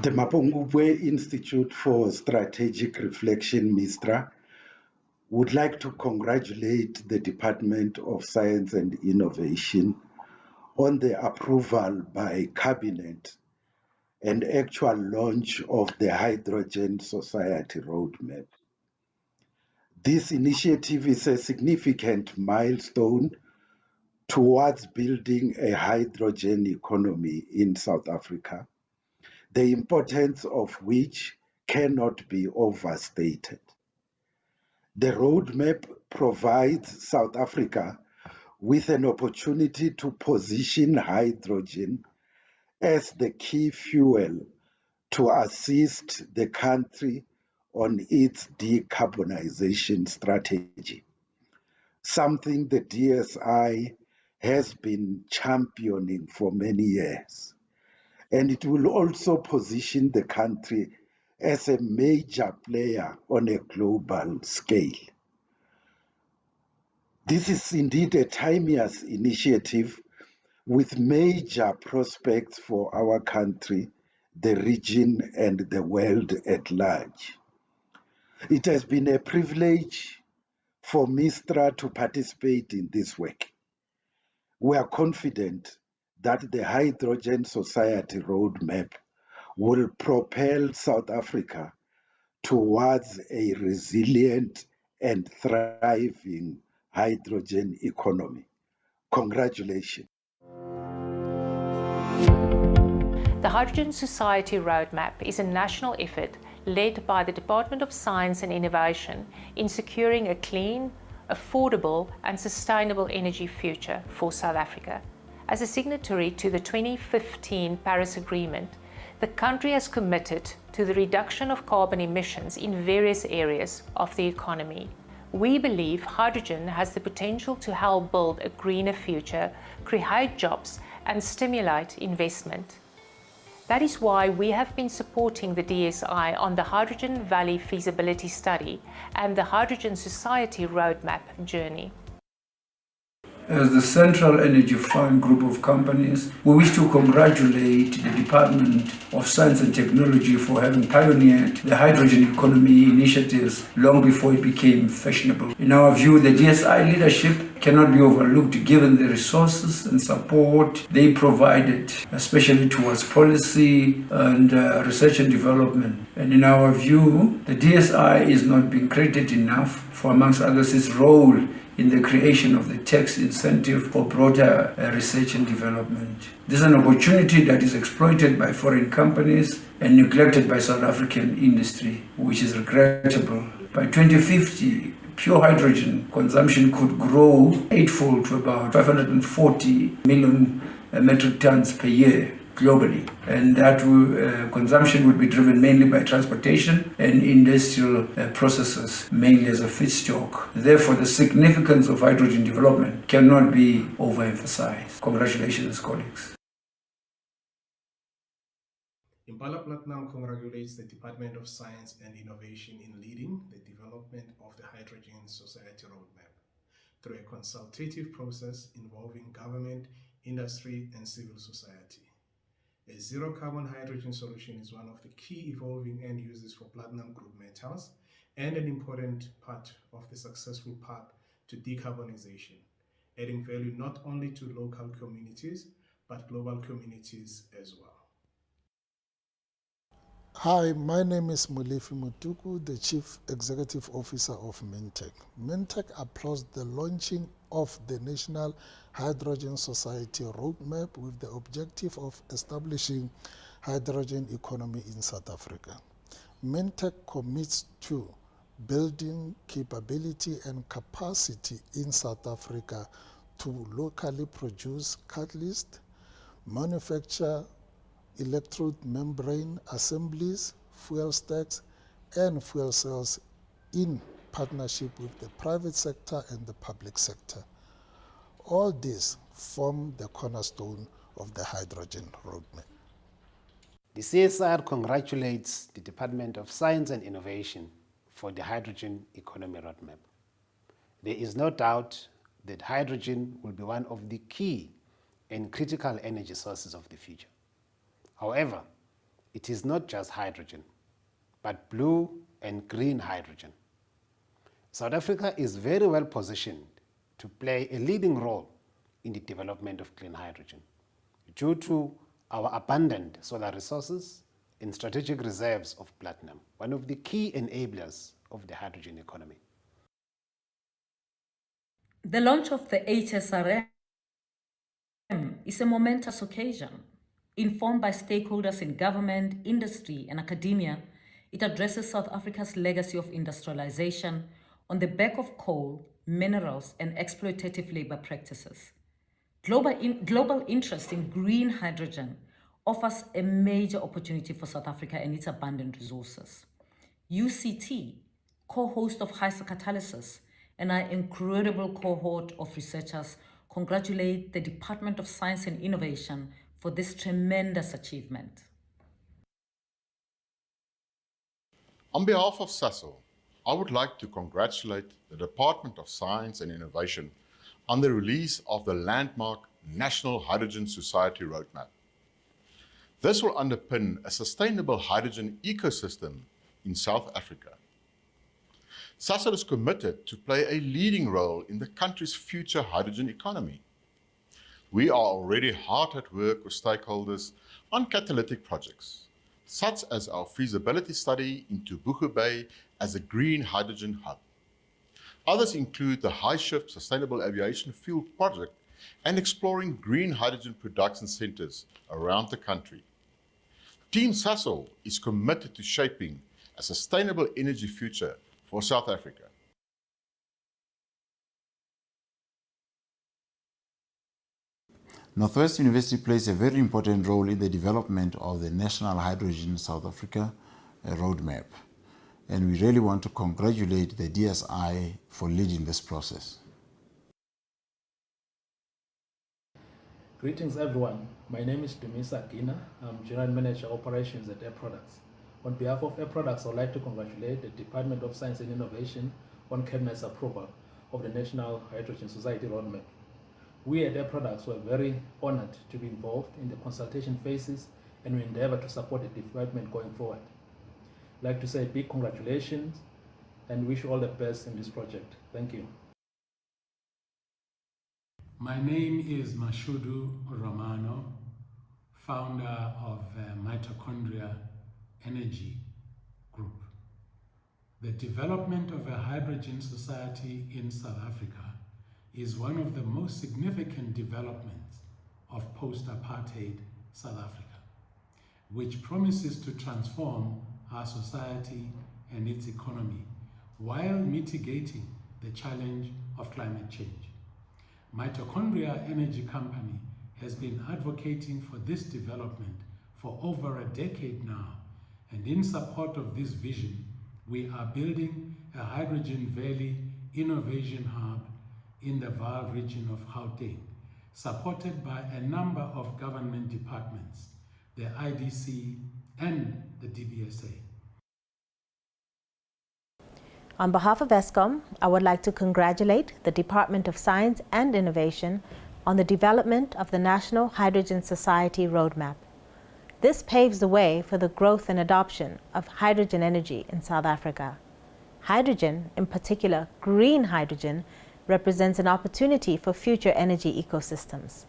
The Mapungubwe Institute for Strategic Reflection, MISTRA, would like to congratulate the Department of Science and Innovation on the approval by Cabinet and actual launch of the Hydrogen Society Roadmap. This initiative is a significant milestone towards building a hydrogen economy in South Africa, the importance of which cannot be overstated. The roadmap provides South Africa with an opportunity to position hydrogen as the key fuel to assist the country on its decarbonization strategy, something the DSI has been championing for many years. And it will also position the country as a major player on a global scale. This is indeed a timeless initiative with major prospects for our country, the region, and the world at large. It has been a privilege for MISTRA to participate in this work. We are confident that the Hydrogen Society Roadmap will propel South Africa towards a resilient and thriving hydrogen economy. Congratulations. The Hydrogen Society Roadmap is a national effort led by the Department of Science and Innovation in securing a clean, affordable and sustainable energy future for South Africa. As a signatory to the 2015 Paris Agreement, the country has committed to the reduction of carbon emissions in various areas of the economy. We believe hydrogen has the potential to help build a greener future, create jobs and stimulate investment. That is why we have been supporting the DSI on the Hydrogen Valley Feasibility Study and the Hydrogen Society Roadmap journey. As the Central Energy Fund group of companies, we wish to congratulate the Department of Science and Technology for having pioneered the hydrogen economy initiatives long before it became fashionable. In our view, the DSI leadership cannot be overlooked given the resources and support they provided, especially towards policy and research and development. And in our view, the DSI is not being credited enough for, amongst others, its role in the creation of the tax incentive for broader research and development. This is an opportunity that is exploited by foreign companies and neglected by South African industry, which is regrettable. By 2050, pure hydrogen consumption could grow eightfold to about 540 million metric tons per year globally, and that consumption would be driven mainly by transportation and industrial processes, mainly as a feedstock. Therefore, the significance of hydrogen development cannot be overemphasized. Congratulations, colleagues. Impala Platinum congratulates the Department of Science and Innovation in leading the development of the Hydrogen Society Roadmap through a consultative process involving government, industry, and civil society. A zero-carbon hydrogen solution is one of the key evolving end uses for platinum group metals and an important part of the successful path to decarbonization, adding value not only to local communities, but global communities as well. Hi, my name is Molefi Mutuku, the Chief Executive Officer of Mintech. Mintech applauds the launching of the National Hydrogen Society Roadmap with the objective of establishing hydrogen economy in South Africa. Mintech commits to building capability and capacity in South Africa to locally produce catalyst, manufacture electrode membrane assemblies, fuel stacks, and fuel cells in partnership with the private sector and the public sector. All these form the cornerstone of the hydrogen roadmap. The CSR congratulates the Department of Science and Innovation for the Hydrogen Economy Roadmap. There is no doubt that hydrogen will be one of the key and critical energy sources of the future. However, it is not just hydrogen, but blue and green hydrogen. South Africa is very well positioned to play a leading role in the development of clean hydrogen due to our abundant solar resources and strategic reserves of platinum, one of the key enablers of the hydrogen economy. The launch of the HSRM is a momentous occasion. Informed by stakeholders in government, industry, and academia, it addresses South Africa's legacy of industrialization on the back of coal, minerals, and exploitative labor practices. Global interest in green hydrogen offers a major opportunity for South Africa and its abundant resources. UCT, co-host of HISA Catalysis, and our incredible cohort of researchers congratulate the Department of Science and Innovation for this tremendous achievement. On behalf of SASOL, I would like to congratulate the Department of Science and Innovation on the release of the landmark National Hydrogen Society Roadmap. This will underpin a sustainable hydrogen ecosystem in South Africa. SASOL is committed to play a leading role in the country's future hydrogen economy. We are already hard at work with stakeholders on catalytic projects, such as our feasibility study into Buchu Bay as a green hydrogen hub. Others include the High Shift Sustainable Aviation Fuel project and exploring green hydrogen production centers around the country. Team SASOL is committed to shaping a sustainable energy future for South Africa. Northwest University plays a very important role in the development of the National Hydrogen South Africa roadmap. And we really want to congratulate the DSI for leading this process. Greetings everyone, my name is Dumisa Gina. I'm General Manager Operations at Air Products. On behalf of Air Products, I'd like to congratulate the Department of Science and Innovation on Cabinet's approval of the National Hydrogen Society Roadmap. We at Air Products were very honored to be involved in the consultation phases and we endeavor to support the development going forward. I'd like to say big congratulations and wish you all the best in this project. Thank you. My name is Mashudu Romano, founder of Mitochondria Energy Group. The development of a hydrogen society in South Africa is one of the most significant developments of post-apartheid South Africa, which promises to transform our society and its economy while mitigating the challenge of climate change. Mitochondria Energy Company has been advocating for this development for over a decade now, and in support of this vision, we are building a Hydrogen Valley Innovation Hub in the Vaal region of Gauteng, supported by a number of government departments, the IDC and the DBSA. On behalf of Eskom, I would like to congratulate the Department of Science and Innovation on the development of the National Hydrogen Society Roadmap. This paves the way for the growth and adoption of hydrogen energy in South Africa. Hydrogen, in particular green hydrogen, represents an opportunity for future energy ecosystems.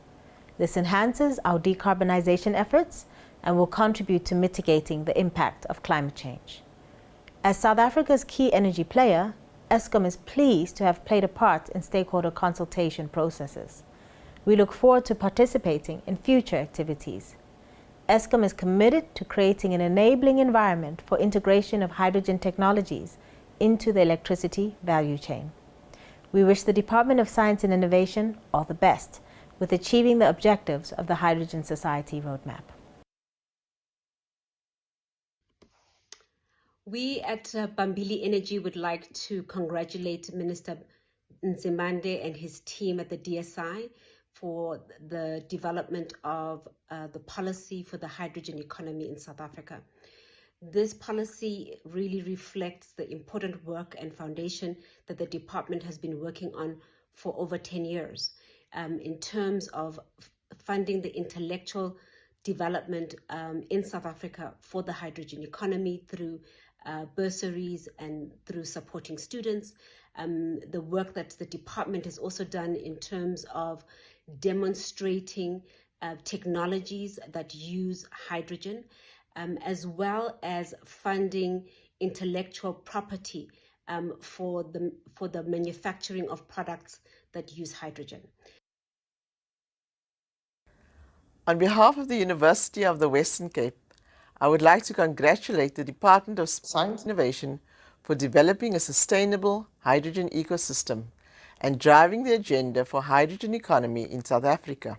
This enhances our decarbonization efforts and will contribute to mitigating the impact of climate change. As South Africa's key energy player, Eskom is pleased to have played a part in stakeholder consultation processes. We look forward to participating in future activities. Eskom is committed to creating an enabling environment for integration of hydrogen technologies into the electricity value chain. We wish the Department of Science and Innovation all the best with achieving the objectives of the Hydrogen Society Roadmap. We at Bambili Energy would like to congratulate Minister Nzimande and his team at the DSI for the development of the policy for the hydrogen economy in South Africa. This policy really reflects the important work and foundation that the department has been working on for over 10 years in terms of funding the intellectual development in South Africa for the hydrogen economy through bursaries and through supporting students. The work that the department has also done in terms of demonstrating technologies that use hydrogen, as well as funding intellectual property for the manufacturing of products that use hydrogen. On behalf of the University of the Western Cape, I would like to congratulate the Department of Science and Innovation for developing a sustainable hydrogen ecosystem and driving the agenda for hydrogen economy in South Africa.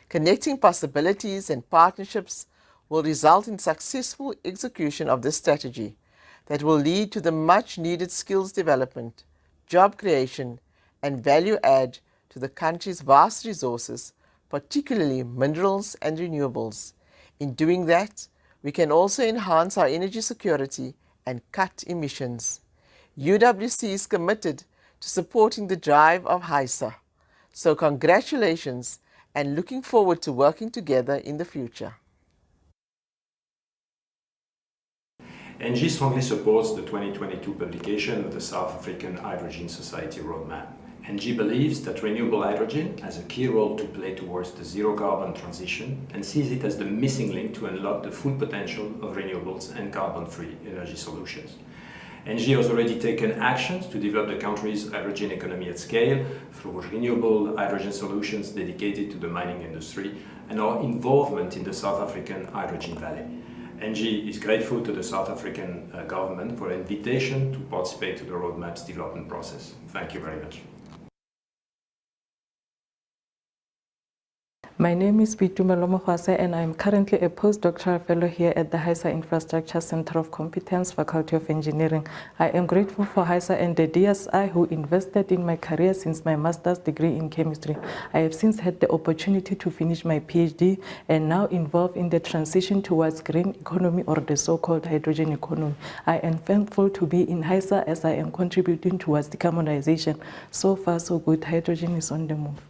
Connecting possibilities and partnerships will result in successful execution of this strategy that will lead to the much-needed skills development, job creation, and value add to the country's vast resources, particularly minerals and renewables. In doing that, we can also enhance our energy security and cut emissions. UWC is committed to supporting the drive of HySA. So congratulations and looking forward to working together in the future. ENGIE strongly supports the 2022 publication of the South African Hydrogen Society Roadmap. ENGIE believes that renewable hydrogen has a key role to play towards the zero-carbon transition and sees it as the missing link to unlock the full potential of renewables and carbon-free energy solutions. ENGIE has already taken actions to develop the country's hydrogen economy at scale through renewable hydrogen solutions dedicated to the mining industry and our involvement in the South African Hydrogen Valley. ENGIE is grateful to the South African government for the invitation to participate to the roadmap's development process. Thank you very much. My name is Bitumelo Mofase and I am currently a postdoctoral fellow here at the HySA Infrastructure Center of Competence, Faculty of Engineering. I am grateful for HySA and the DSI who invested in my career since my master's degree in chemistry. I have since had the opportunity to finish my PhD and now involved in the transition towards green economy or the so-called hydrogen economy. I am thankful to be in HySA as I am contributing towards decarbonization. So far so good, hydrogen is on the move.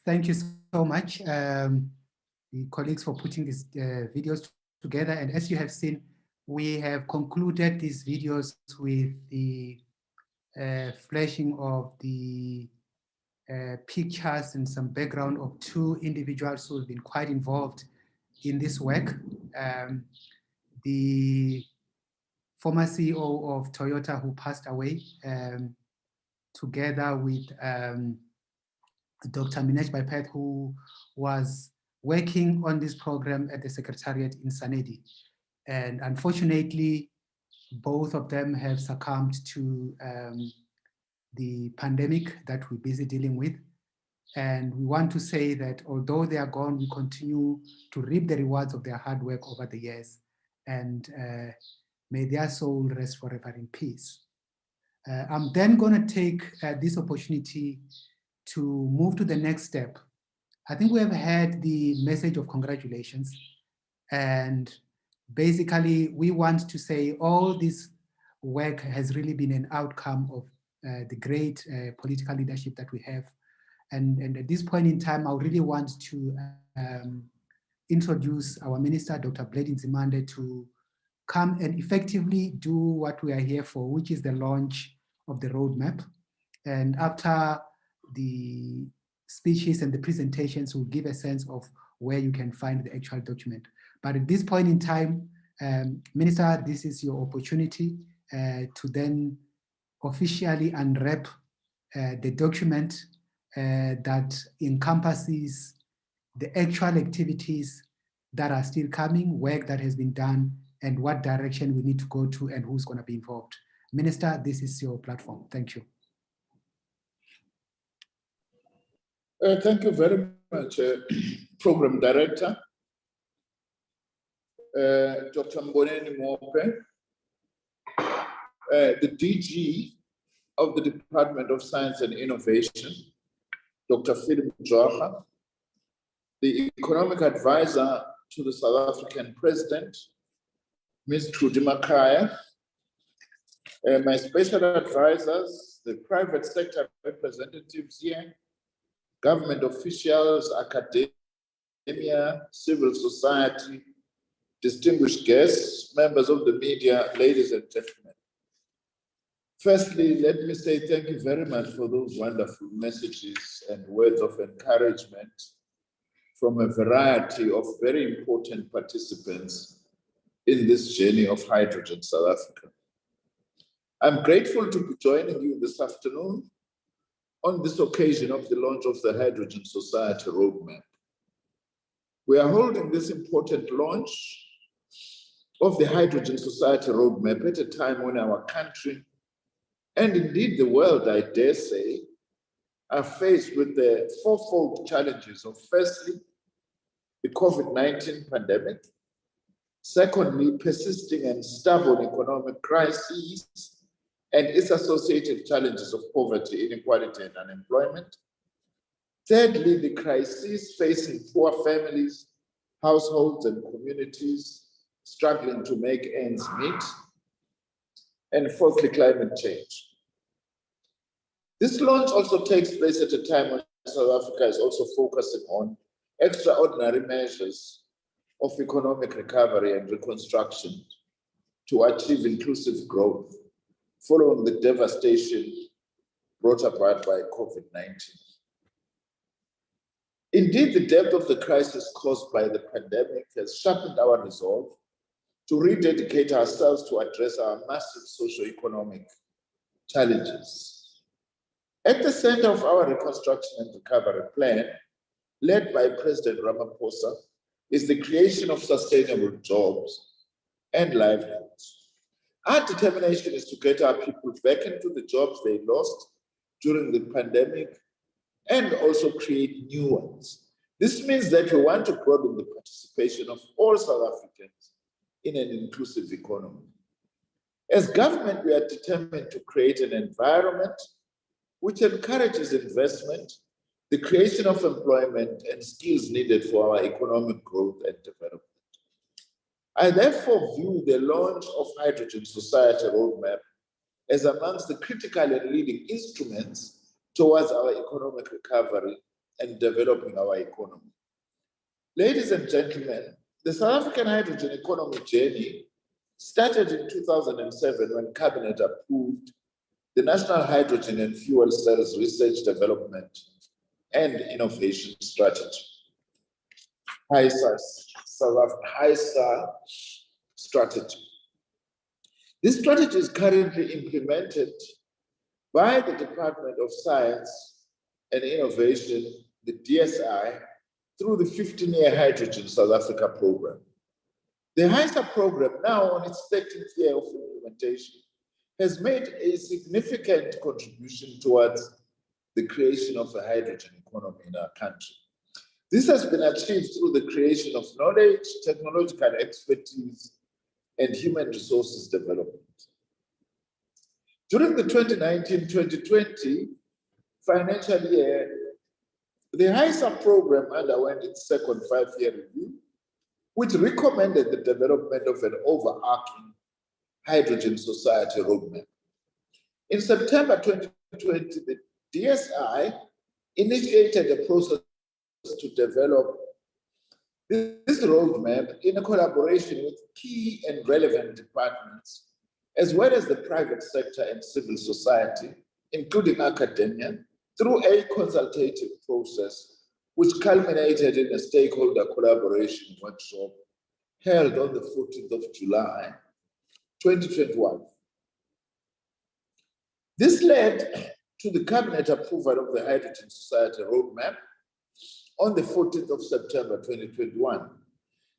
Thank you so much, the colleagues, for putting these videos together. And as you have seen, we have concluded these videos with the flashing of the pictures and some background of two individuals who have been quite involved in this work. The former CEO of Toyota who passed away, together with Dr. Minesh Baipath, who was working on this program at the Secretariat in Sanedi. And unfortunately, both of them have succumbed to the pandemic that we're busy dealing with. And we want to say that although they are gone, we continue to reap the rewards of their hard work over the years. And may their soul rest forever in peace. I'm then going to take this opportunity to move to the next step. I think we have had the message of congratulations, and basically we want to say all this work has really been an outcome of the great political leadership that we have. And at this point in time, I really want to introduce our Minister, Dr. Blade Nzimande, to come and effectively do what we are here for, which is the launch of the roadmap. And after the speeches and the presentations will give a sense of where you can find the actual document. But at this point in time, Minister, this is your opportunity to then officially unwrap the document that encompasses the actual activities that are still coming, work that has been done, and what direction we need to go to and who's going to be involved. Minister, this is your platform. Thank you. Thank you very much, Program Director, Dr. Mboneni Mope, the DG of the Department of Science and Innovation, Dr. Philip Dwaha, the economic advisor to the South African president, Ms. Trudy Makhaya, my special advisors, the private sector representatives here, government officials, academia, civil society, distinguished guests, members of the media, ladies and gentlemen. Firstly, let me say thank you very much for those wonderful messages and words of encouragement from a variety of very important participants in this journey of Hydrogen South Africa. I'm grateful to be joining you this afternoon on this occasion of the launch of the Hydrogen Society Roadmap. We are holding this important launch of the Hydrogen Society Roadmap at a time when our country, and indeed the world, I dare say, are faced with the fourfold challenges of, firstly, the COVID-19 pandemic, secondly, persisting and stubborn economic crises and its associated challenges of poverty, inequality, and unemployment, thirdly, the crises facing poor families, households, and communities struggling to make ends meet, and fourthly, climate change. This launch also takes place at a time when South Africa is also focusing on extraordinary measures of economic recovery and reconstruction to achieve inclusive growth following the devastation brought about by COVID-19. Indeed, the depth of the crisis caused by the pandemic has sharpened our resolve to rededicate ourselves to address our massive socio-economic challenges. At the center of our Reconstruction and Recovery Plan, led by President Ramaphosa, is the creation of sustainable jobs and livelihoods. Our determination is to get our people back into the jobs they lost during the pandemic and also create new ones. This means that we want to broaden the participation of all South Africans in an inclusive economy. As government, we are determined to create an environment which encourages investment, the creation of employment and skills needed for our economic growth and development. I therefore view the launch of Hydrogen Society Roadmap as amongst the critical and leading instruments towards our economic recovery and developing our economy. Ladies and gentlemen, the South African hydrogen economy journey started in 2007 when Cabinet approved the National Hydrogen and Fuel Cells Research, Development and Innovation Strategy, HISA strategy. This strategy is currently implemented by the Department of Science and Innovation, the DSI, through the 15-year Hydrogen South Africa program. The HISA program, now on its 13th year of implementation, has made a significant contribution towards the creation of a hydrogen economy in our country. This has been achieved through the creation of knowledge, technological expertise, and human resources development. During the 2019-2020 financial year, the HISA program underwent its second 5-year review, which recommended the development of an overarching Hydrogen Society Roadmap. In September 2020, the DSI initiated a process to develop this roadmap in a collaboration with key and relevant departments, as well as the private sector and civil society, including academia, through a consultative process, which culminated in a stakeholder collaboration workshop held on the 14th of July, 2021. This led to the Cabinet approval of the Hydrogen Society Roadmap on the 14th of September 2021.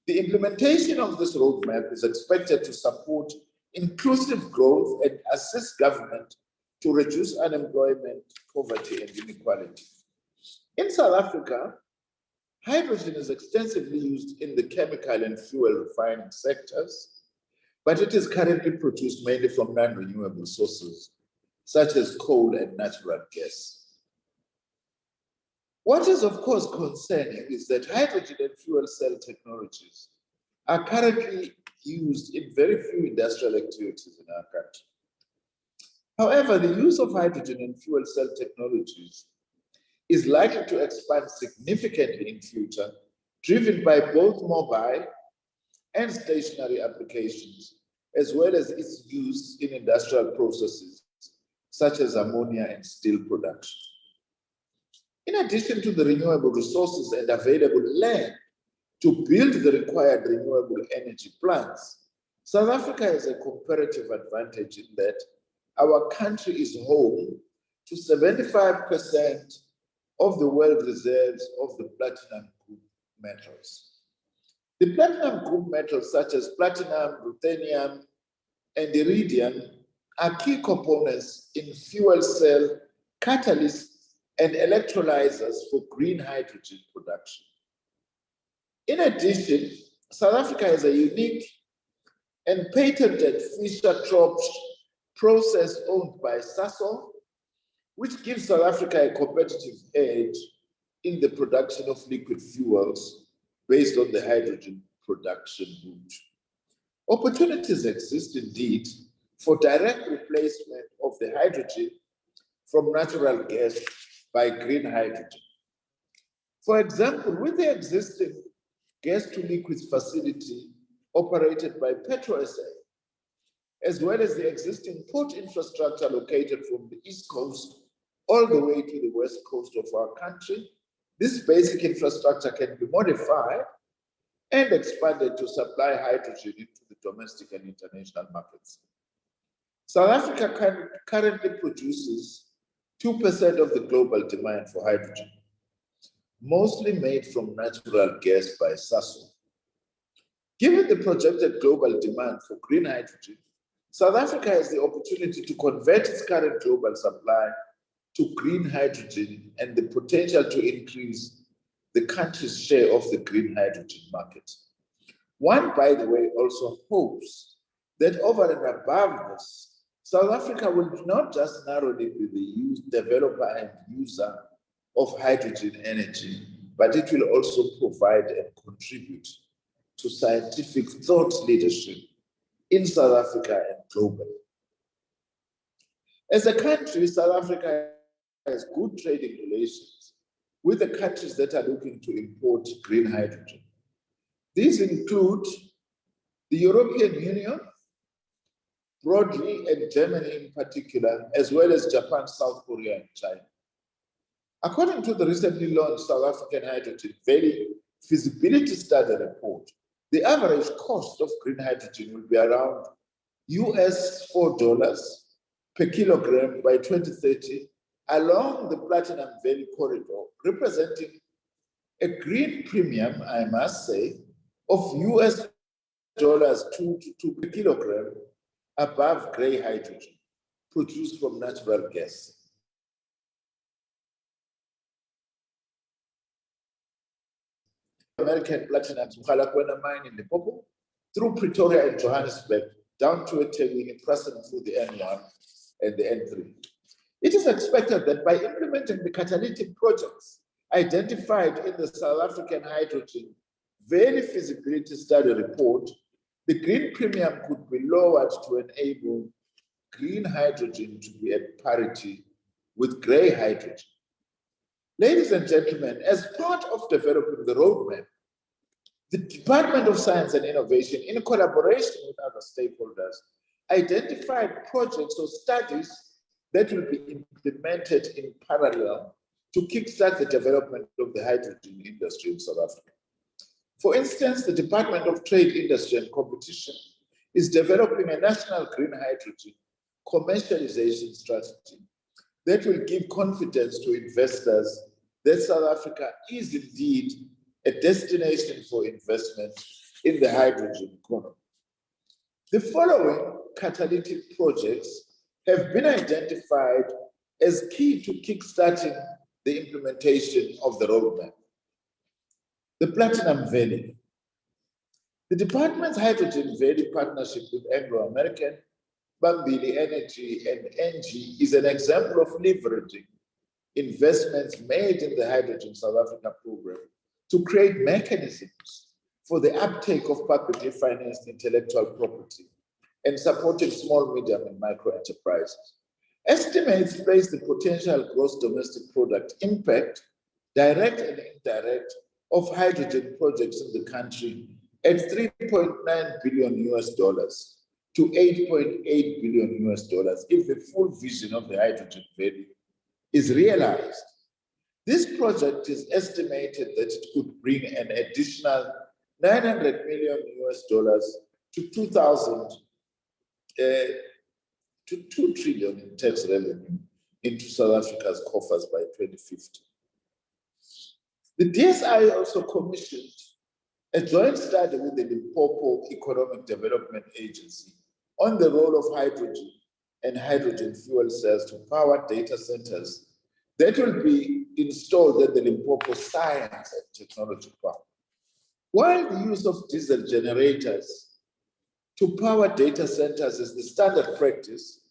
The implementation of this roadmap is expected to support inclusive growth and assist government to reduce unemployment, poverty, and inequality. In South Africa, hydrogen is extensively used in the chemical and fuel refining sectors, but it is currently produced mainly from non-renewable sources, such as coal and natural gas. What is of course concerning is that hydrogen and fuel cell technologies are currently used in very few industrial activities in our country. However, the use of hydrogen and fuel cell technologies is likely to expand significantly in future, driven by both mobile and stationary applications, as well as its use in industrial processes, such as ammonia and steel production. In addition to the renewable resources and available land to build the required renewable energy plants, South Africa has a comparative advantage in that our country is home to 75% of the world reserves of the platinum group metals. The platinum group metals such as platinum, ruthenium, and iridium are key components in fuel cell, catalysts, and electrolyzers for green hydrogen production. In addition, South Africa has a unique and patented Fischer-Tropsch process owned by Sasol, which gives South Africa a competitive edge in the production of liquid fuels based on the hydrogen production route. Opportunities exist indeed for direct replacement of the hydrogen from natural gas by green hydrogen. For example, with the existing gas-to-liquids facility operated by PetroSA, as well as the existing port infrastructure located from the East Coast all the way to the West Coast of our country, this basic infrastructure can be modified and expanded to supply hydrogen into the domestic and international markets. South Africa currently produces 2% of the global demand for hydrogen, mostly made from natural gas by Sasol. Given the projected global demand for green hydrogen, South Africa has the opportunity to convert its current global supply to green hydrogen and the potential to increase the country's share of the green hydrogen market. One, by the way, also hopes that over and above this, South Africa will not just narrowly be the developer and user of hydrogen energy, but it will also provide and contribute to scientific thought leadership in South Africa and globally. As a country, South Africa has good trading relations with the countries that are looking to import green hydrogen. These include the European Union, broadly, and Germany in particular, as well as Japan, South Korea, and China. According to the recently launched South African Hydrogen Valley Feasibility Study report, the average cost of green hydrogen will be around $4 per kilogram by 2030 along the Platinum Valley corridor, representing a green premium, I must say, of $2 per kilogram above gray hydrogen produced from natural gas. American platinum Mkhalakwena mine in Limpopo, through Pretoria and Johannesburg, down to eThekwini, passing through the N1 and the N3. It is expected that by implementing the catalytic projects identified in the South African Hydrogen Valley Feasibility Study report, the green premium could be lowered to enable green hydrogen to be at parity with gray hydrogen. Ladies and gentlemen, as part of developing the roadmap, the Department of Science and Innovation, in collaboration with other stakeholders, identified projects or studies that will be implemented in parallel to kickstart the development of the hydrogen industry in South Africa. For instance, the Department of Trade, Industry and Competition is developing a national green hydrogen commercialization strategy that will give confidence to investors that South Africa is indeed a destination for investment in the hydrogen economy. The following catalytic projects have been identified as key to kickstarting the implementation of the roadmap. The Platinum Valley. The department's Hydrogen Valley partnership with Anglo-American, Bambili Energy, and ENGIE is an example of leveraging investments made in the Hydrogen South Africa program to create mechanisms for the uptake of publicly financed intellectual property and supporting small, medium, and micro enterprises. Estimates place the potential gross domestic product impact, direct and indirect, of hydrogen projects in the country at $3.9 billion to $8.8 billion if the full vision of the hydrogen value is realized. This project is estimated that it could bring an additional $900 million to $2 trillion in tax revenue into South Africa's coffers by 2050. The DSI also commissioned a joint study with the Limpopo Economic Development Agency on the role of hydrogen and hydrogen fuel cells to power data centers that will be installed at the Limpopo Science and Technology Park. While the use of diesel generators to power data centers is the standard practice,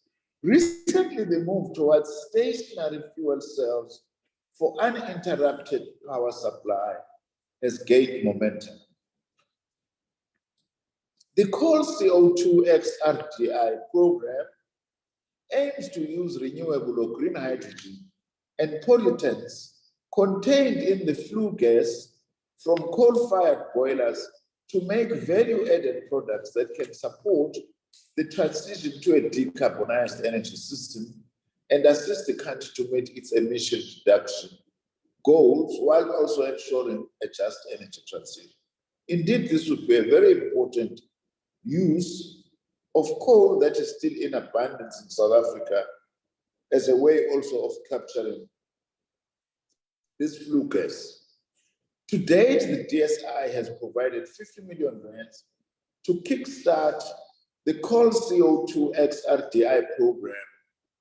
recently the move towards stationary fuel cells for uninterrupted power supply has gained momentum. The Coal CO2 XRDI program aims to use renewable or green hydrogen and pollutants contained in the flue gas from coal-fired boilers to make value-added products that can support the transition to a decarbonized energy system and assist the country to meet its emission reduction goals while also ensuring a just energy transition. Indeed, this would be a very important use of coal that is still in abundance in South Africa as a way also of capturing this flue gas. To date, the DSI has provided 50 million rands to kickstart the Coal CO2 XRDI program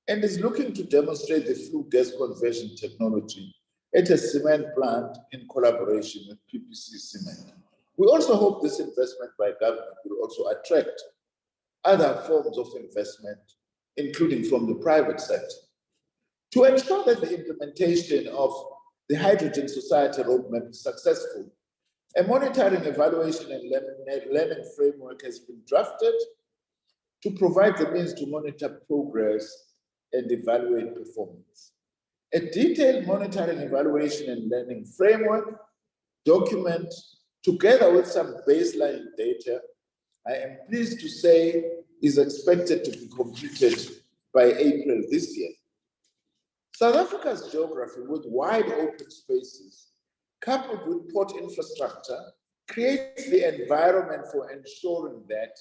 and is looking to demonstrate the flue gas conversion technology at a cement plant in collaboration with PPC Cement. We also hope this investment by government will also attract other forms of investment, including from the private sector. To ensure that the implementation of the Hydrogen Society Roadmap is successful, a monitoring, evaluation, and learning framework has been drafted to provide the means to monitor progress and evaluate performance. A detailed monitoring, evaluation, and learning framework document, together with some baseline data, I am pleased to say is expected to be completed by April this year. South Africa's geography with wide open spaces, coupled with port infrastructure, creates the environment for ensuring that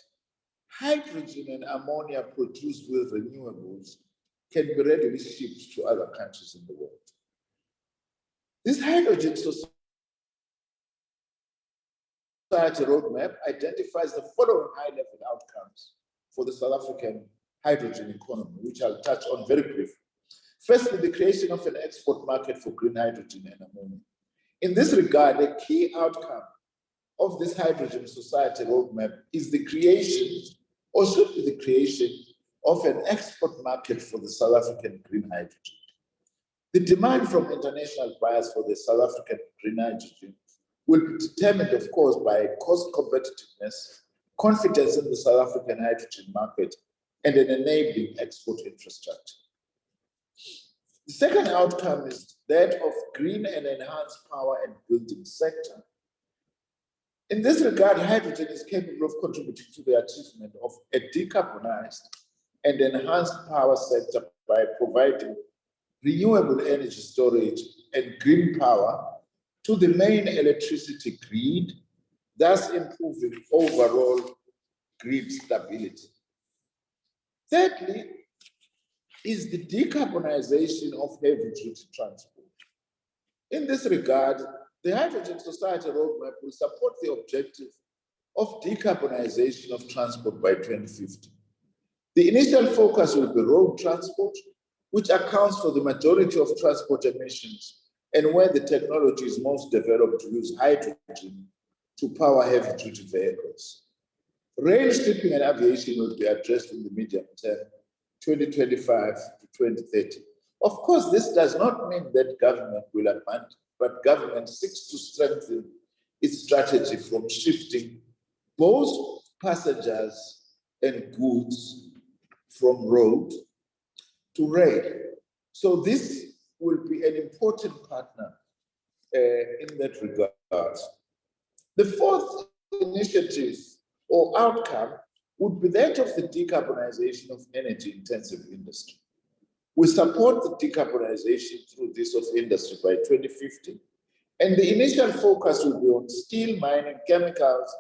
hydrogen and ammonia produced with renewables can be readily shipped to other countries in the world. This Hydrogen Society Roadmap identifies the following high-level outcomes for the South African hydrogen economy, which I'll touch on very briefly. Firstly, the creation of an export market for green hydrogen and ammonia. In this regard, a key outcome of this Hydrogen Society Roadmap is the creation, or should be the creation, of an export market for the South African green hydrogen. The demand from international buyers for the South African green hydrogen will be determined, of course, by cost competitiveness, confidence in the South African hydrogen market, and an enabling export infrastructure. The second outcome is that of green and enhanced power and building sector. In this regard, hydrogen is capable of contributing to the achievement of a decarbonized and enhanced power sector by providing renewable energy storage and green power to the main electricity grid, thus improving overall grid stability. Thirdly, is the decarbonization of heavy-duty transport. In this regard, the Hydrogen Society Roadmap will support the objective of decarbonization of transport by 2050. The initial focus will be road transport, which accounts for the majority of transport emissions and where the technology is most developed to use hydrogen to power heavy-duty vehicles. Rail, shipping, and aviation will be addressed in the medium term, 2025 to 2030, Of course, this does not mean that government will abandon, but government seeks to strengthen its strategy from shifting both passengers and goods from road to rail. So this will be an important partner in that regard. The fourth initiative or outcome would be that of the decarbonization of energy-intensive industry. We support the decarbonization through this of industry by 2050, and the initial focus will be on steel, mining, chemicals,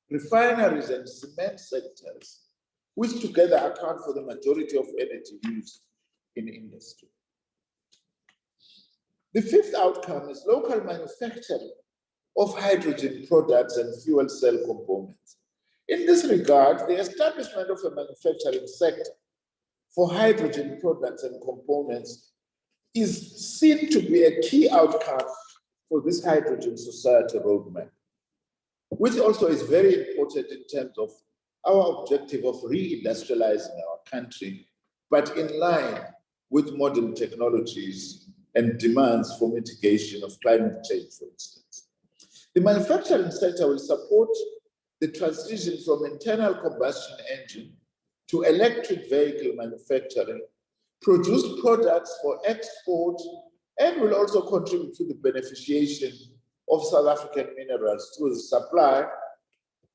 refineries, and cement sectors, which together account for the majority of energy used in industry. The fifth outcome is local manufacturing of hydrogen products and fuel cell components. In this regard, the establishment of a manufacturing sector for hydrogen products and components is seen to be a key outcome for this hydrogen society roadmap, which also is very important in terms of our objective of reindustrializing our country, but in line with modern technologies and demands for mitigation of climate change, for instance. The manufacturing sector will support the transition from internal combustion engine to electric vehicle manufacturing, produce products for export, and will also contribute to the beneficiation of South African minerals through the supply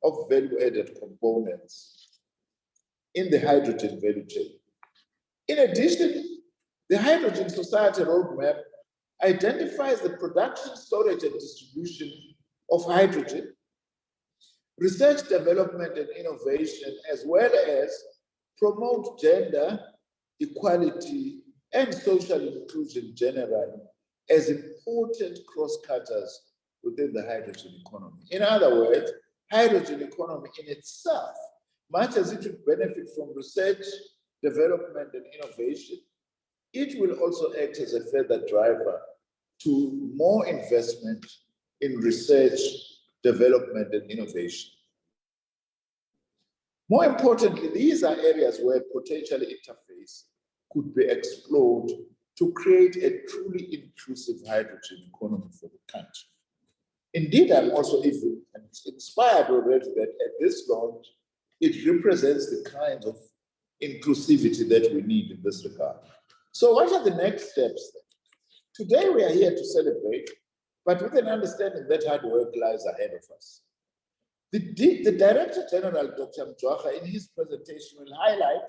of value-added components in the hydrogen value chain. In addition, the Hydrogen Society Roadmap identifies the production, storage, and distribution of hydrogen, research, development, and innovation, as well as promote gender equality and social inclusion generally as important cross-cutters within the hydrogen economy. In other words, hydrogen economy in itself, much as it would benefit from research, development, and innovation, it will also act as a further driver to more investment in research, development, and innovation. More importantly, these are areas where potential interface could be explored to create a truly inclusive hydrogen economy for the country. Indeed, I'm also even inspired already that at this launch, it represents the kind of inclusivity that we need in this regard. So what are the next steps then? Today we are here to celebrate, but with an understanding that hard work lies ahead of us. The Director General, Dr. Mjwara, in his presentation will highlight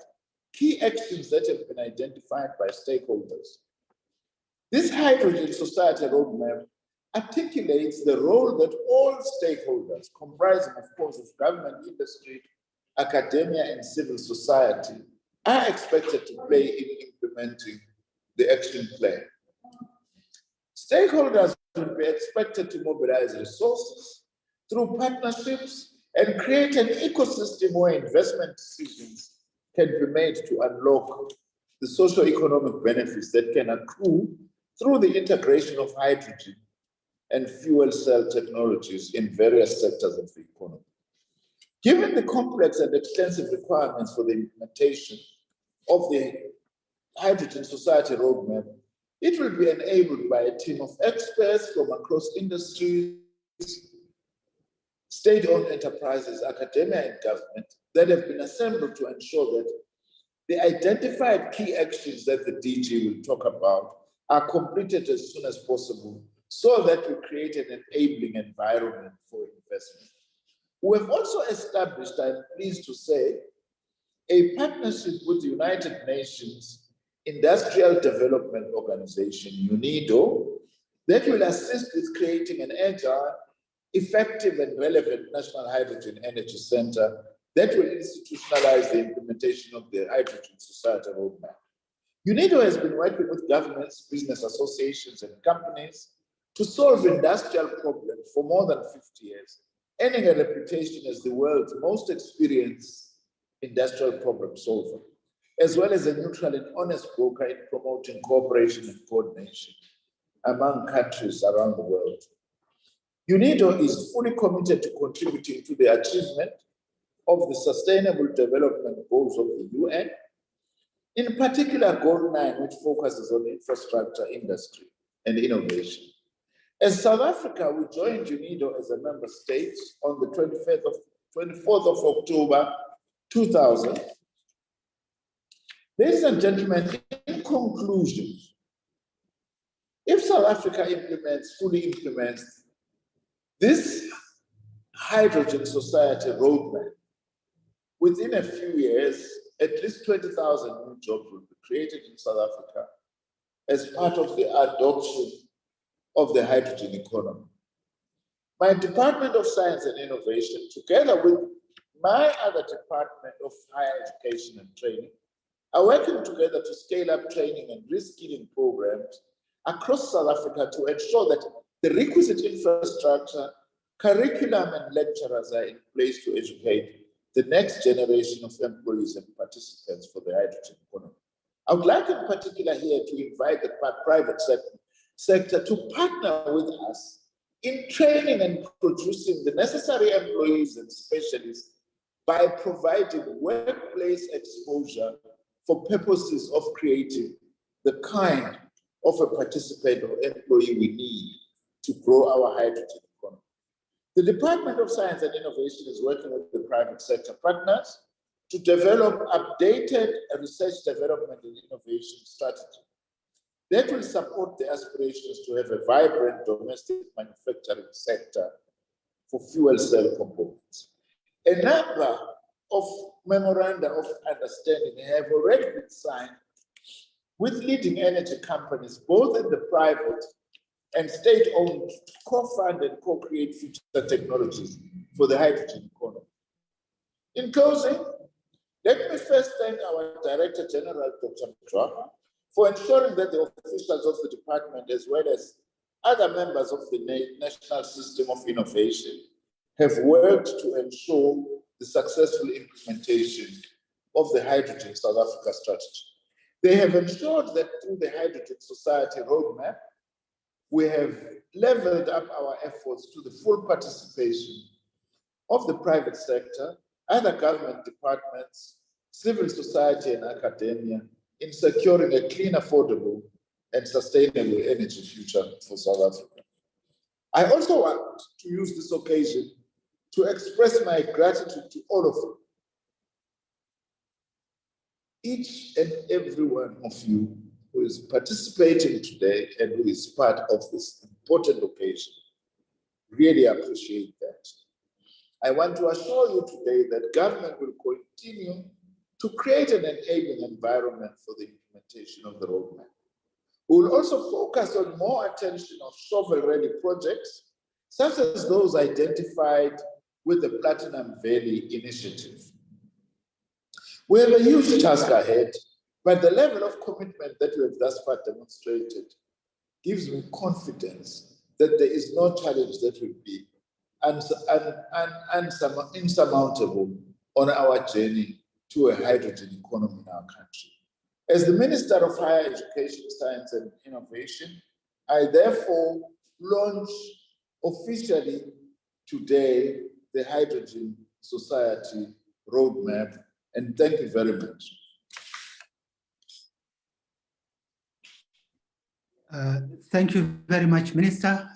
key actions that have been identified by stakeholders. This Hydrogen Society Roadmap articulates the role that all stakeholders, comprising, of course, of government, industry, academia, and civil society, are expected to play in implementing the action plan. Stakeholders will be expected to mobilize resources through partnerships and create an ecosystem where investment decisions can be made to unlock the socio-economic benefits that can accrue through the integration of hydrogen and fuel cell technologies in various sectors of the economy. Given the complex and extensive requirements for the implementation of the Hydrogen Society Roadmap, it will be enabled by a team of experts from across industries, state-owned enterprises, academia, and government that have been assembled to ensure that the identified key actions that the DG will talk about are completed as soon as possible so that we create an enabling environment for investment. We have also established, I'm pleased to say, a partnership with the United Nations Industrial Development Organization, UNIDO, that will assist with creating an agile, effective, and relevant National Hydrogen Energy Center that will institutionalize the implementation of the Hydrogen Society Roadmap. UNIDO has been working with governments, business associations, and companies to solve industrial problems for more than 50 years, earning a reputation as the world's most experienced industrial problem solver, as well as a neutral and honest broker in promoting cooperation and coordination among countries around the world. UNIDO is fully committed to contributing to the achievement of the Sustainable Development Goals of the UN In particular, Goal 9, which focuses on infrastructure, industry, and innovation. As South Africa, we joined UNIDO as a member state on the 24th of October 2000. Ladies and gentlemen, in conclusion, if South Africa fully implements this hydrogen society roadmap, within a few years, at least 20,000 new jobs will be created in South Africa as part of the adoption of the hydrogen economy. My Department of Science and Innovation, together with my other Department of Higher Education and Training, are working together to scale up training and reskilling programs across South Africa to ensure that the requisite infrastructure, curriculum, and lecturers are in place to educate the next generation of employees and participants for the hydrogen economy. I would like in particular here to invite the private sector to partner with us in training and producing the necessary employees and specialists by providing workplace exposure for purposes of creating the kind of a participant or employee we need to grow our hydrogen economy. The Department of Science and Innovation is working with the private sector partners to develop updated research development and innovation strategy that will support the aspirations to have a vibrant domestic manufacturing sector for fuel cell components. A number of memoranda of understanding have already been signed with leading energy companies, both in the private and state-owned, to co-fund and co-create future technologies for the hydrogen economy. In closing, let me first thank our Director General, Dr. Mtwapa, for ensuring that the officials of the department, as well as other members of the National System of Innovation, have worked to ensure the successful implementation of the Hydrogen South Africa strategy. They have ensured that through the Hydrogen Society roadmap, we have leveled up our efforts to the full participation of the private sector, other government departments, civil society, and academia in securing a clean, affordable, and sustainable energy future for South Africa. I also want to use this occasion to express my gratitude to all of you, each and every one of you who is participating today and who is part of this important occasion. Really appreciate that. I want to assure you today that government will continue to create an enabling environment for the implementation of the roadmap. We will also focus on more attention on shovel-ready projects, such as those identified with the Platinum Valley Initiative. We have a huge task ahead, but the level of commitment that we have thus far demonstrated gives me confidence that there is no challenge that will be insurmountable on our journey to a hydrogen economy in our country. As the Minister of Higher Education, Science and Innovation, I therefore launch officially today the Hydrogen Society roadmap, and thank you very much. Thank you very much, Minister.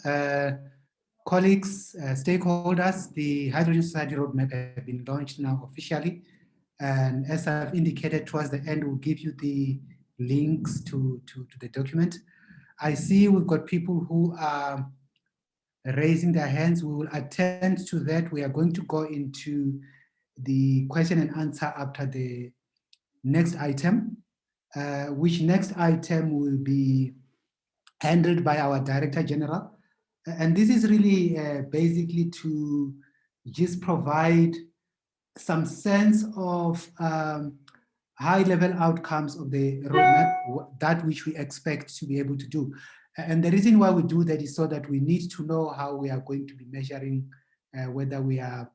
Colleagues, stakeholders, the Hydrogen Society roadmap has been launched now officially. And as I've indicated towards the end, we'll give you the links to the document. I see we've got people who are raising their hands. We will attend to that. We are going to go into the question and answer after the next item, which next item will be handled by our Director General. And this is really basically to just provide some sense of high-level outcomes of the roadmap, that which we expect to be able to do. And the reason why we do that is so that we need to know how we are going to be measuring whether we are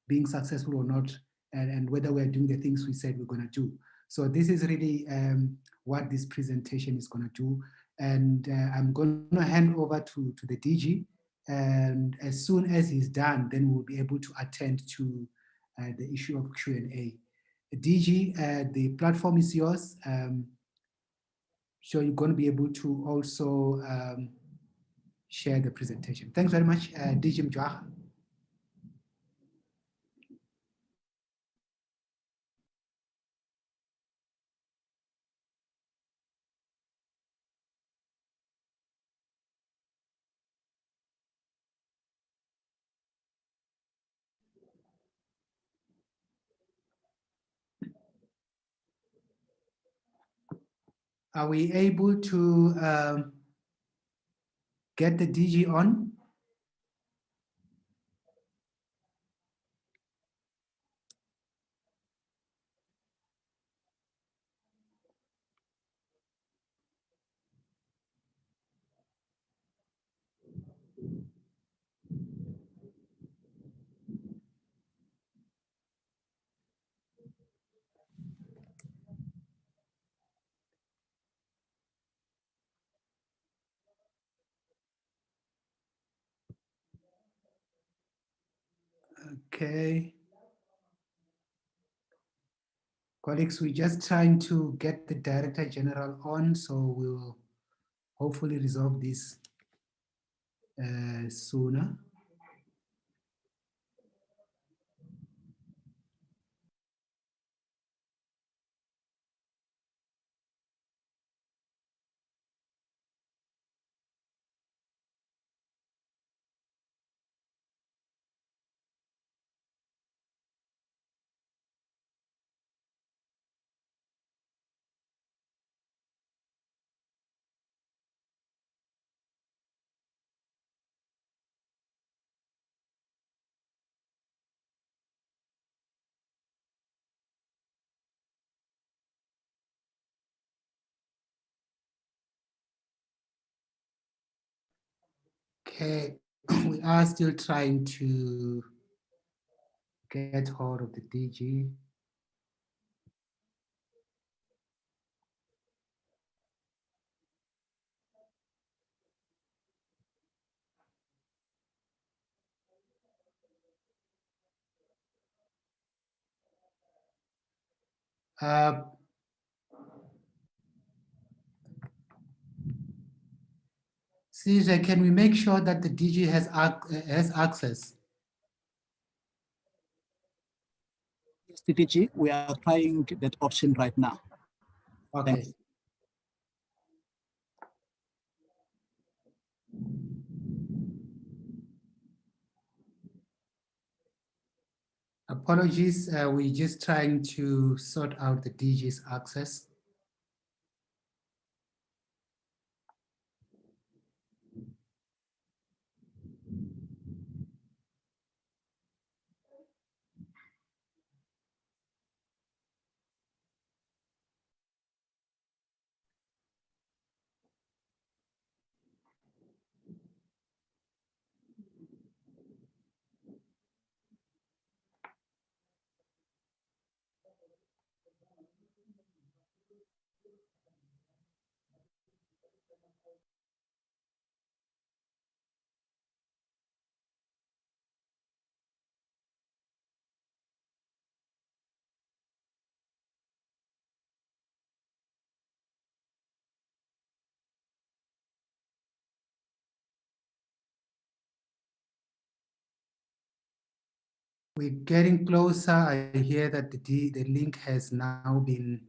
being successful or not, and whether we are doing the things we said we're going to do. So this is really what this presentation is going to do. And I'm going to hand over to the DG, and as soon as he's done, then we'll be able to attend to the issue of Q&A. DG, the platform is yours. So you're going to be able to also share the presentation. Thanks very much, DG Mjwaha. Are we able to get the DG on? Okay. Colleagues, we're just trying to get the Director General on, so we'll hopefully resolve this sooner. Okay, we are still trying to get hold of the DG. Caesar, can we make sure that the DG has access? Yes, DG, we are trying that option right now. Okay. Thanks. Apologies, we're just trying to sort out the DG's access. We're getting closer. I hear that the link has now been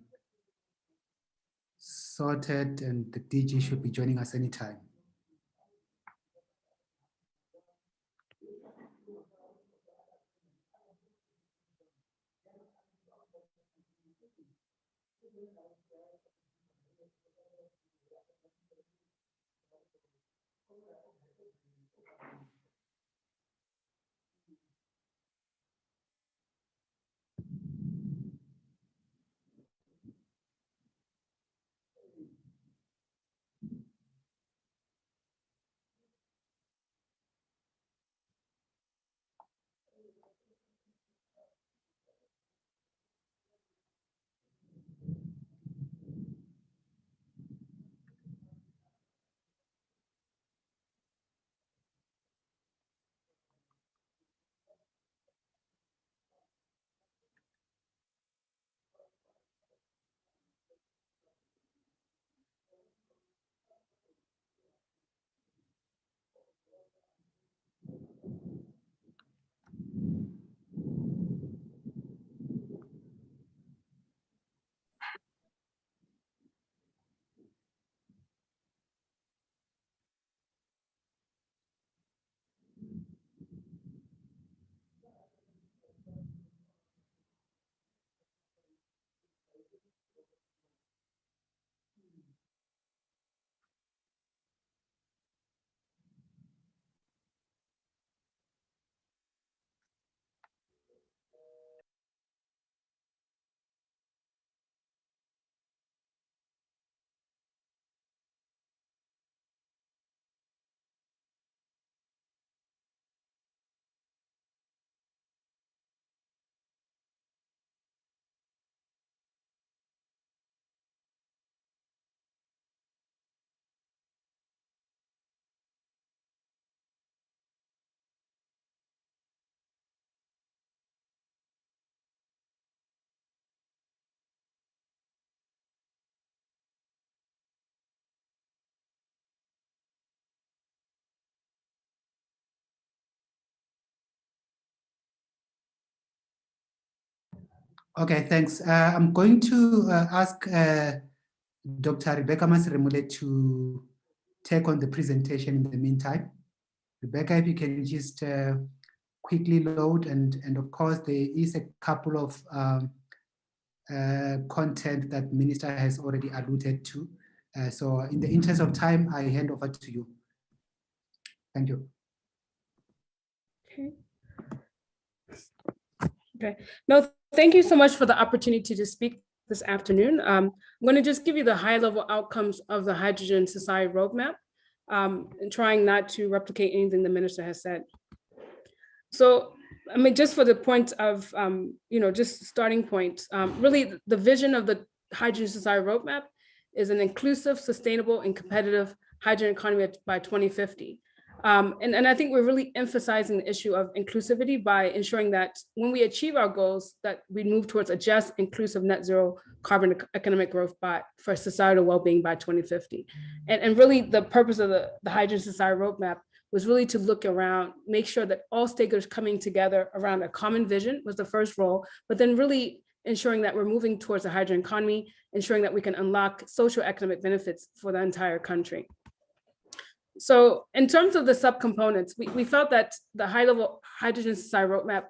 sorted and the DG should be joining us anytime. Okay, thanks. I'm going to ask Dr. Rebecca Masremule to take on the presentation in the meantime. Rebecca, if you can just quickly load, and of course there is a couple of content that Minister has already alluded to. So in the interest of time, I hand over to you. Thank you. Okay. No, thank you so much for the opportunity to speak this afternoon. I'm going to just give you the high-level outcomes of the Hydrogen Society Roadmap, and trying not to replicate anything the minister has said. So, I mean, just for the point of, just starting point, really the vision of the Hydrogen Society Roadmap is an inclusive, sustainable, and competitive hydrogen economy by 2050. And I think we're really emphasizing the issue of inclusivity by ensuring that when we achieve our goals, that we move towards a just, inclusive, net zero carbon economic growth for societal well-being by 2050. And really the purpose of the Hydrogen Society Roadmap was really to look around, make sure that all stakeholders coming together around a common vision was the first role, but then really ensuring that we're moving towards a hydrogen economy, ensuring that we can unlock social economic benefits for the entire country. So in terms of the subcomponents, we felt that the high-level Hydrogen Society Roadmap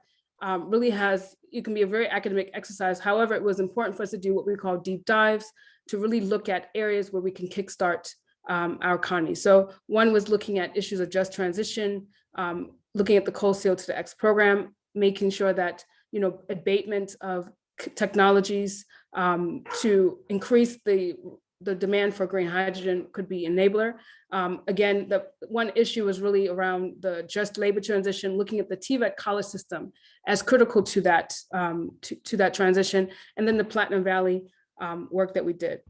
really it can be a very academic exercise. However, it was important for us to do what we call deep dives to really look at areas where we can kickstart our economy. So one was looking at issues of just transition, looking at the Coal CO2 to X program, making sure that abatement of technologies to increase the demand for green hydrogen could be enabler. Again, the one issue was really around the just labor transition, looking at the TVET college system as critical to that transition, and then the Platinum Valley work that we did.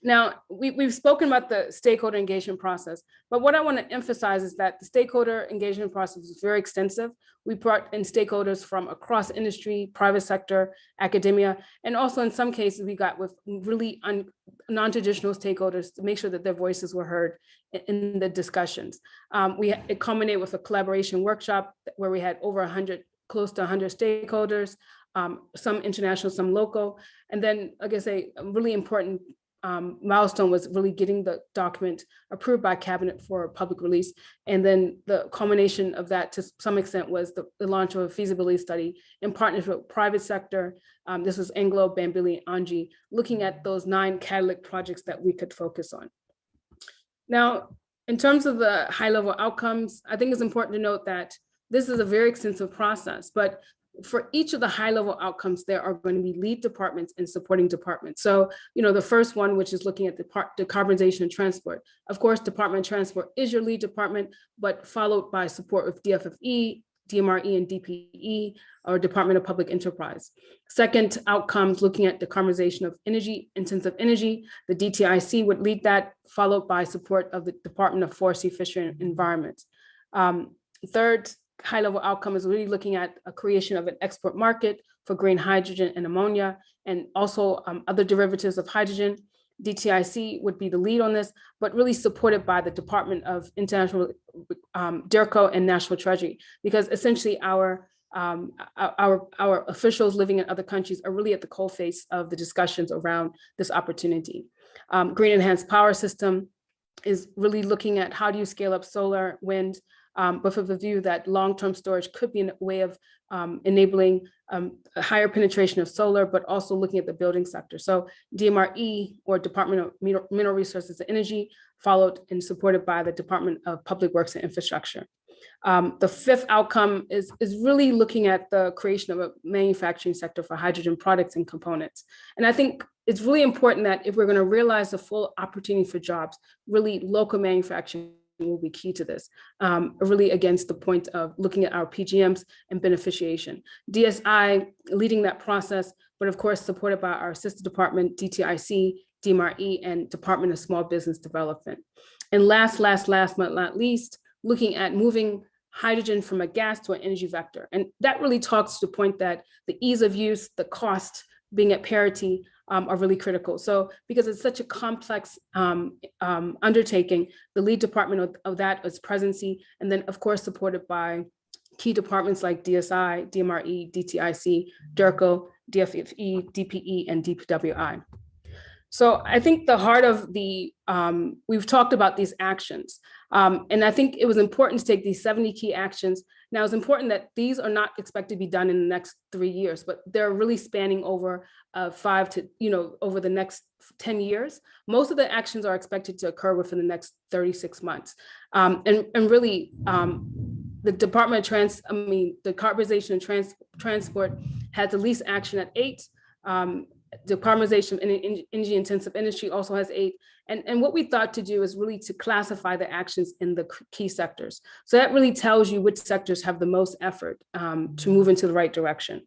Now, we've spoken about the stakeholder engagement process, but what I want to emphasize is that the stakeholder engagement process is very extensive. We brought in stakeholders from across industry, private sector, academia, and also in some cases we got with really non-traditional stakeholders to make sure that their voices were heard in the discussions. It culminated with a collaboration workshop where we had over close to 100 stakeholders, some international, some local, and then, like I say, a really important milestone was really getting the document approved by cabinet for public release. And then the culmination of that to some extent was the launch of a feasibility study in partnership with private sector. This was Anglo, Bambili, Anji, looking at those 9 catalytic projects that we could focus on. Now, in terms of the high level outcomes, I think it's important to note that this is a very extensive process, but for each of the high level outcomes, there are going to be lead departments and supporting departments. So, the first one, which is looking at the decarbonization and transport. Of course, Department of Transport is your lead department, but followed by support with DFFE, DMRE, and DPE, or Department of Public Enterprise. Second outcomes, looking at decarbonization of intensive energy, the DTIC would lead that, followed by support of the Department of Forestry, Fishery, and Environment. Third high-level outcome is really looking at a creation of an export market for green hydrogen and ammonia, and also other derivatives of hydrogen. DTIC would be the lead on this, but really supported by the Department of International, DERCO, and National Treasury, because essentially our officials living in other countries are really at the coalface of the discussions around this opportunity. Green Enhanced Power System is really looking at how do you scale up solar, wind, but with the view that long-term storage could be a way of enabling a higher penetration of solar, but also looking at the building sector. So DMRE, or Department of Mineral Resources and Energy, followed and supported by the Department of Public Works and Infrastructure. The fifth outcome is really looking at the creation of a manufacturing sector for hydrogen products and components. And I think it's really important that if we're going to realize the full opportunity for jobs, really local manufacturing will be key to this, really against the point of looking at our PGMs and beneficiation. DSI leading that process, but of course supported by our sister department, DTIC, DMRE, and Department of Small Business Development. And last but not least, looking at moving hydrogen from a gas to an energy vector. And that really talks to the point that the ease of use, the cost being at parity, are really critical. So because it's such a complex undertaking, the lead department of that is presidency, and then of course supported by key departments like DSI, DMRE, DTIC, DERCO, DFFE, DPE, and DPWI. So I think the heart of we've talked about these actions, and I think it was important to take these 70 key actions. Now it's important that these are not expected to be done in the next 3 years, but they're really spanning over over the next 10 years. Most of the actions are expected to occur within the next 36 months. And really, the Department of Decarbonization and Transport has the least action at 8. Decarbonization in energy intensive industry also has 8. And what we thought to do is really to classify the actions in the key sectors. So that really tells you which sectors have the most effort to move into the right direction.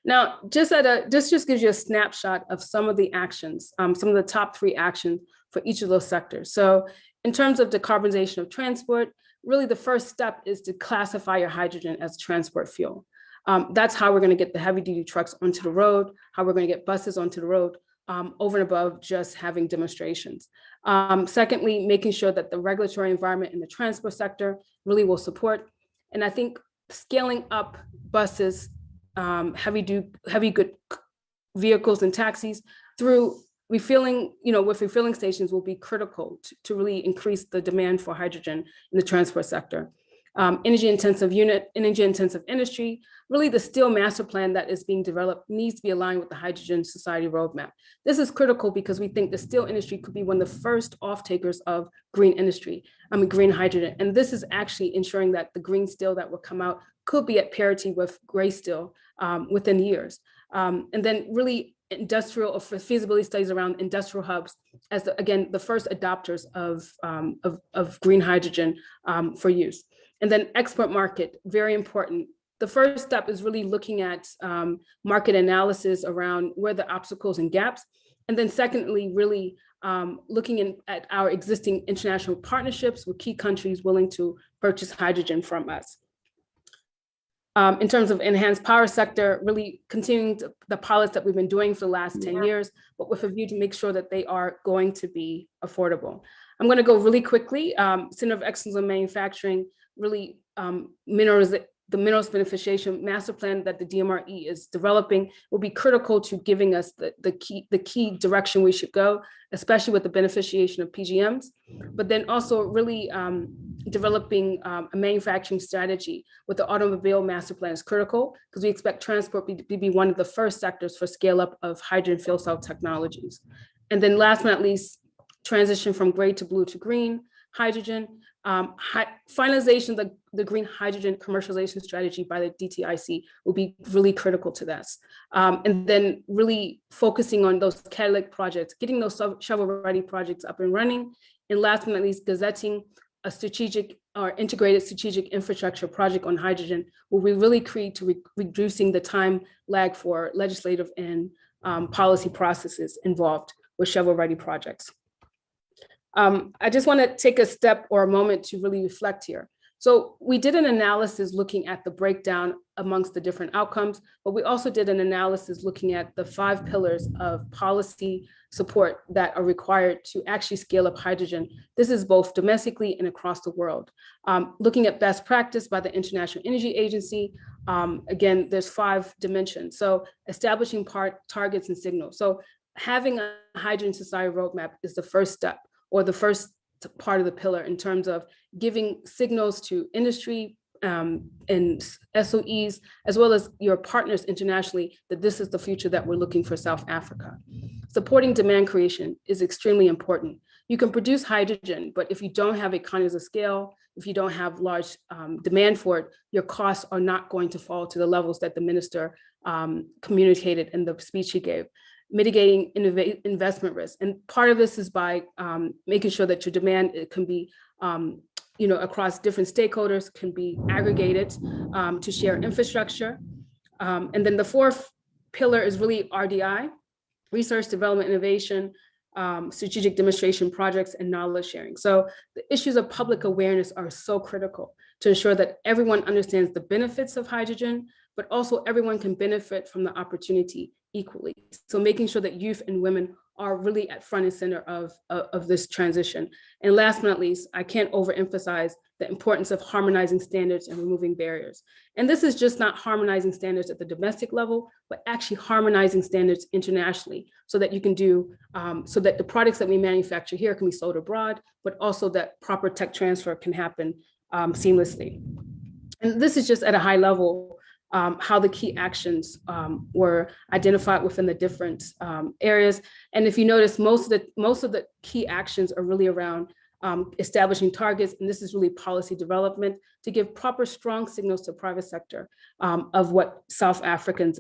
Now, this just gives you a snapshot of some of the actions, some of the top 3 actions for each of those sectors. So in terms of decarbonization of transport, really the first step is to classify your hydrogen as transport fuel. That's how we're going to get the heavy duty trucks onto the road, how we're going to get buses onto the road, over and above just having demonstrations. Secondly, making sure that the regulatory environment in the transport sector really will support. And I think scaling up buses, heavy good vehicles and taxis through refueling, with refueling stations will be critical to really increase the demand for hydrogen in the transport sector. Energy intensive industry, really the steel master plan that is being developed needs to be aligned with the Hydrogen Society Roadmap. This is critical because we think the steel industry could be one of the first off-takers of green hydrogen. And this is actually ensuring that the green steel that will come out could be at parity with gray steel within years. And then really industrial or feasibility studies around industrial hubs as the first adopters of green hydrogen for use. And then export market, very important. The first step is really looking at market analysis around where the obstacles and gaps. And then secondly, really looking at our existing international partnerships with key countries willing to purchase hydrogen from us. In terms of enhanced power sector, really continuing the pilots that we've been doing for the last 10 years, but with a view to make sure that they are going to be affordable. I'm going to go really quickly. Center of Excellence in Manufacturing, really the minerals beneficiation master plan that the DMRE is developing will be critical to giving us the key direction we should go, especially with the beneficiation of PGMs, but then also really developing a manufacturing strategy with the automobile master plan is critical because we expect transport to be one of the first sectors for scale up of hydrogen fuel cell technologies. And then last but not least, transition from gray to blue to green hydrogen, finalization of the green hydrogen commercialization strategy by the DTIC will be really critical to this. And then really focusing on those catalytic projects, getting those shovel-ready projects up and running. And last but not least, gazetting a strategic or integrated strategic infrastructure project on hydrogen will be really key to reducing the time lag for legislative and policy processes involved with shovel-ready projects. I just want to take a step or a moment to really reflect here. So we did an analysis looking at the breakdown amongst the different outcomes, but we also did an analysis looking at the 5 pillars of policy support that are required to actually scale up hydrogen. This is both domestically and across the world. Looking at best practice by the International Energy Agency, again, there's 5 dimensions. So establishing targets and signals. So having a Hydrogen Society roadmap is the first step, or the first part of the pillar in terms of giving signals to industry and SOEs, as well as your partners internationally, that this is the future that we're looking for South Africa. Supporting demand creation is extremely important. You can produce hydrogen, but if you don't have economies of scale, if you don't have large demand for it, your costs are not going to fall to the levels that the minister communicated in the speech he gave. Mitigating investment risk. And part of this is by making sure that your demand can be, across different stakeholders, can be aggregated to share infrastructure. And then the 4th pillar is really RDI, research, development, innovation, strategic demonstration projects, and knowledge sharing. So the issues of public awareness are so critical to ensure that everyone understands the benefits of hydrogen, but also everyone can benefit from the opportunity equally. So making sure that youth and women are really at front and center of this transition. And last but not least, I can't overemphasize the importance of harmonizing standards and removing barriers. And this is just not harmonizing standards at the domestic level, but actually harmonizing standards internationally so that you can do, so that the products that we manufacture here can be sold abroad, but also that proper tech transfer can happen seamlessly. And this is just at a high level, how the key actions were identified within the different areas. And if you notice, most of the key actions are really around establishing targets, and this is really policy development to give proper, strong signals to the private sector of what South Africa's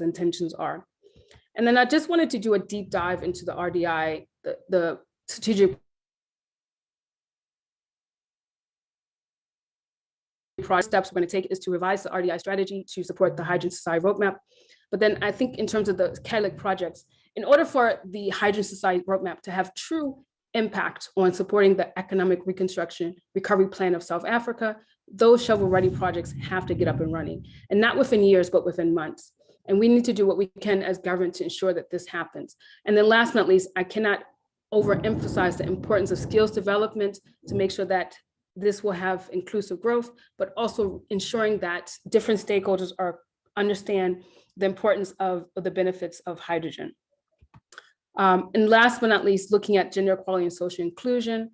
intentions are. And then I just wanted to do a deep dive into the RDI, the strategic steps we're going to take is to revise the RDI strategy to support the Hydrogen Society Roadmap. But then I think in terms of the catalytic projects, in order for the Hydrogen Society Roadmap to have true impact on supporting the economic reconstruction recovery plan of South Africa, those shovel-ready projects have to get up and running, and not within years, but within months. And we need to do what we can as government to ensure that this happens. And then last but not least, I cannot overemphasize the importance of skills development to make sure that this will have inclusive growth, but also ensuring that different stakeholders understand the importance of the benefits of hydrogen. And last but not least, looking at gender equality and social inclusion,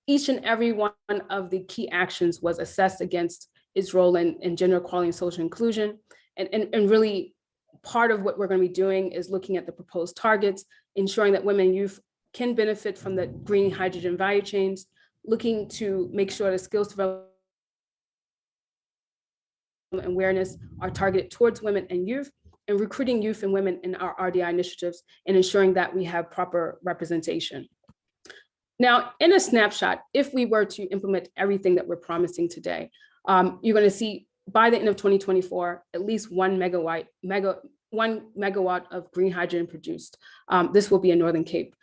each and every one of the key actions was assessed against its role in gender equality and social inclusion. And really part of what we're going to be doing is looking at the proposed targets, ensuring that women and youth can benefit from the green hydrogen value chains, looking to make sure the skills development and awareness are targeted towards women and youth, and recruiting youth and women in our RDI initiatives, and ensuring that we have proper representation. Now, in a snapshot, if we were to implement everything that we're promising today, you're going to see by the end of 2024, at least 1 megawatt of green hydrogen produced. This will be in Northern Cape.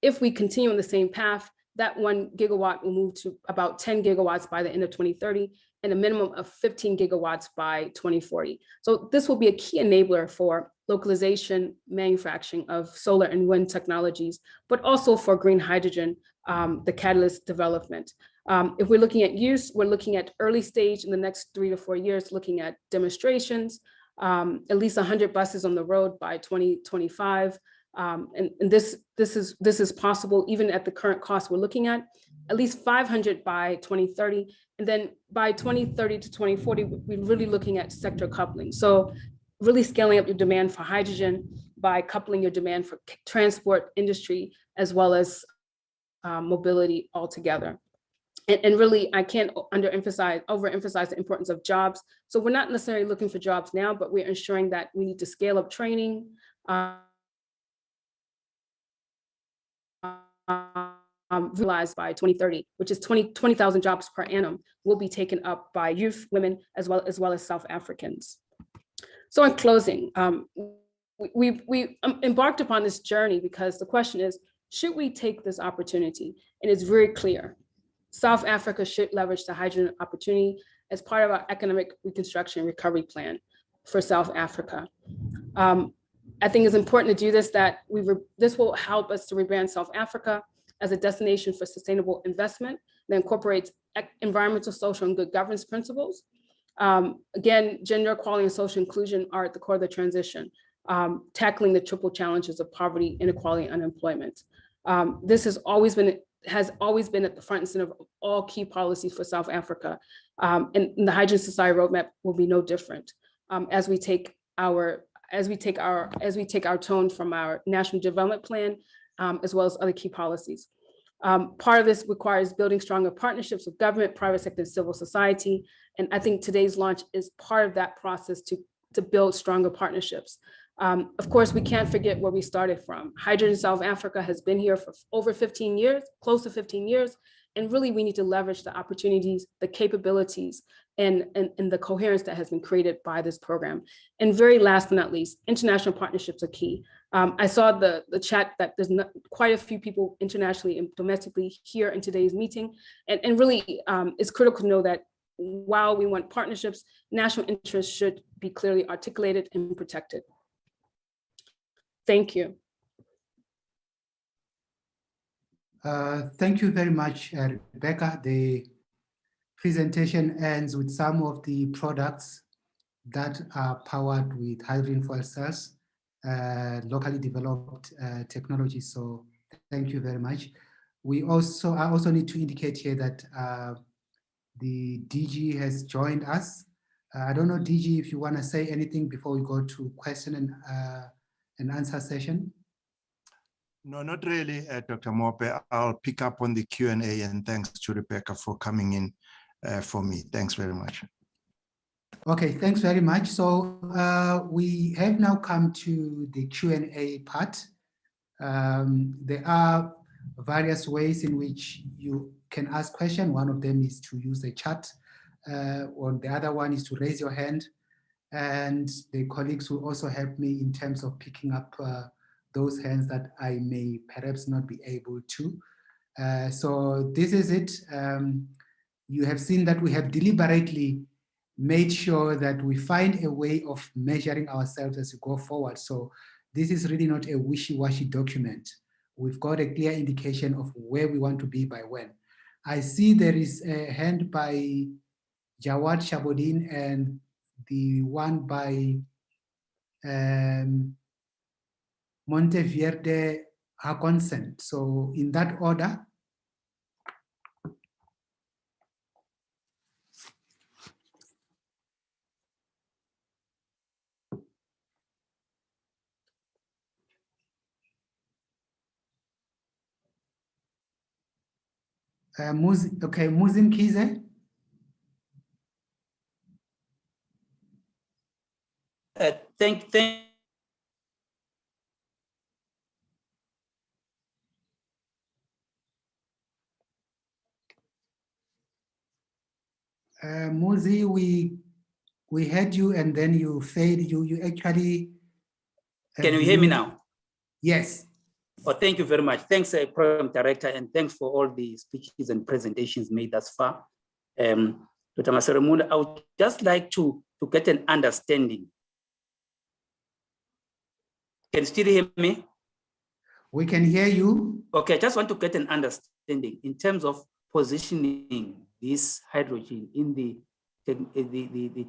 If we continue on the same path, that 1 gigawatt will move to about 10 gigawatts by the end of 2030 and a minimum of 15 gigawatts by 2040. So this will be a key enabler for localization, manufacturing of solar and wind technologies, but also for green hydrogen, the catalyst development. If we're looking at use, we're looking at early stage in the next 3 to 4 years, looking at demonstrations, at least 100 buses on the road by 2025. And this is possible even at the current cost we're looking at least 500 by 2030. And then by 2030 to 2040, we're really looking at sector coupling. So really scaling up your demand for hydrogen by coupling your demand for transport industry, as well as mobility altogether. And really, I can't overemphasize the importance of jobs. So we're not necessarily looking for jobs now, but we're ensuring that we need to scale up training, realized by 2030, which is 20,000 jobs per annum will be taken up by youth, women, as well as South Africans. So in closing, we embarked upon this journey because the question is, should we take this opportunity? And it's very clear. South Africa should leverage the hydrogen opportunity as part of our economic reconstruction recovery plan for South Africa. I think it's important to do this, this will help us to rebrand South Africa as a destination for sustainable investment that incorporates environmental, social, and good governance principles. Again, gender equality and social inclusion are at the core of the transition, tackling the triple challenges of poverty, inequality, and unemployment. This has always been at the front and center of all key policies for South Africa. And the Hydrogen Society Roadmap will be no different as we take our tone from our National Development Plan, as well as other key policies. Part of this requires building stronger partnerships with government, private sector, and civil society. And I think today's launch is part of that process to build stronger partnerships. Of course, we can't forget where we started from. Hydrogen South Africa has been here for over 15 years, close to 15 years. And really, we need to leverage the opportunities, the capabilities, and the coherence that has been created by this program. And very last but not least, international partnerships are key. I saw the chat that there's quite a few people internationally and domestically here in today's meeting. And really, it's critical to know that while we want partnerships, national interests should be clearly articulated and protected. Thank you. Thank you very much, Rebecca. The presentation ends with some of the products that are powered with hydrogen fuel cells, locally developed technology. So thank you very much. I also need to indicate here that the DG has joined us. I don't know, DG, if you want to say anything before we go to question and answer session. No, not really, Dr. Mope. I'll pick up on the Q&A, and thanks to Rebecca for coming in for me. Thanks very much. Okay, thanks very much. So we have now come to the Q&A part. There are various ways in which you can ask questions. One of them is to use the chat, or the other one is to raise your hand. And the colleagues will also help me in terms of picking up those hands that I may perhaps not be able to. So this is it. You have seen that we have deliberately made sure that we find a way of measuring ourselves as we go forward. So this is really not a wishy-washy document. We've got a clear indication of where we want to be by when. I see there is a hand by Jawad Shabodin and the one by Monteverde Hakonsen. So in that order. Okay, Muzin Kize. Thank Muzi, we heard you and then you failed. You actually. Can you hear me now? Yes. Oh, thank you very much. Thanks, Program Director, and thanks for all the speeches and presentations made thus far. Dr. Maseremula, I would just like to get an understanding. Can you still hear me? We can hear you. Okay, I just want to get an understanding in terms of positioning this hydrogen in the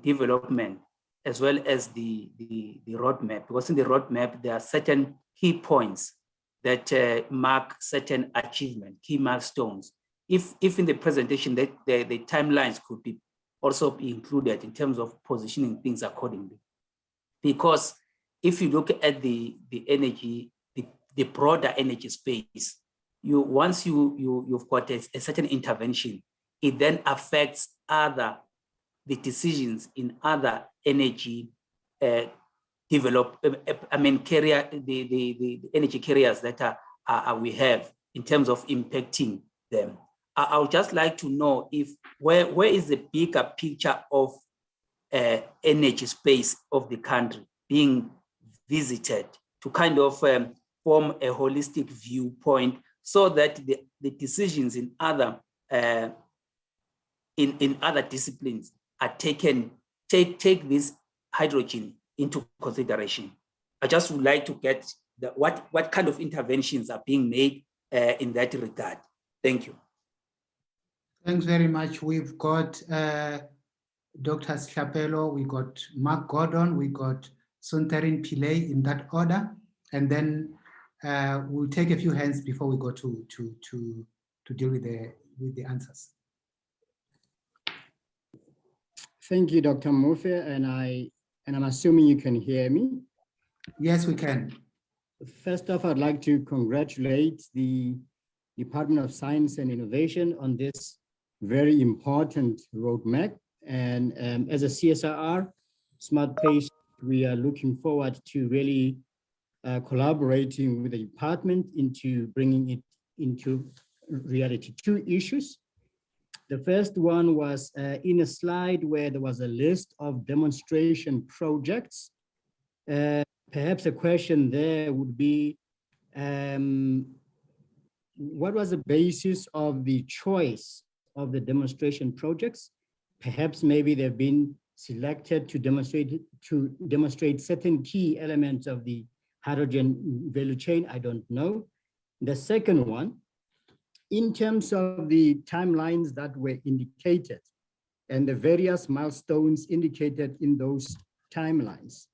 development as well as the roadmap, because in the roadmap there are certain key points that mark certain achievement, key milestones. If in the presentation that the timelines could be also be included in terms of positioning things accordingly, because if you look at the energy, the broader energy space, once you've got a certain intervention, it then affects the decisions in other energy the energy carriers that we have in terms of impacting them. I would just like to know where is the bigger picture of energy space of the country being visited to kind of form a holistic viewpoint so that the decisions in other in other disciplines are take this hydrogen into consideration. I just would like to get what kind of interventions are being made in that regard. Thank you. Thanks very much. We've got Dr. Chapelo, we got Mark Gordon, we got Suntarin Pillay in that order, and then we'll take a few hands before we go to deal with the answers. Thank you, Dr. Murphy, and I'm assuming you can hear me. Yes, we can. First off, I'd like to congratulate the Department of Science and Innovation on this very important roadmap. And as a CSIR, Smart Pace, we are looking forward to really collaborating with the department into bringing it into reality. Two issues. The first one was in a slide where there was a list of demonstration projects. Perhaps a question there would be, what was the basis of the choice of the demonstration projects? Perhaps maybe they've been selected to demonstrate certain key elements of the hydrogen value chain, I don't know. The second one, in terms of the timelines that were indicated and the various milestones indicated in those timelines,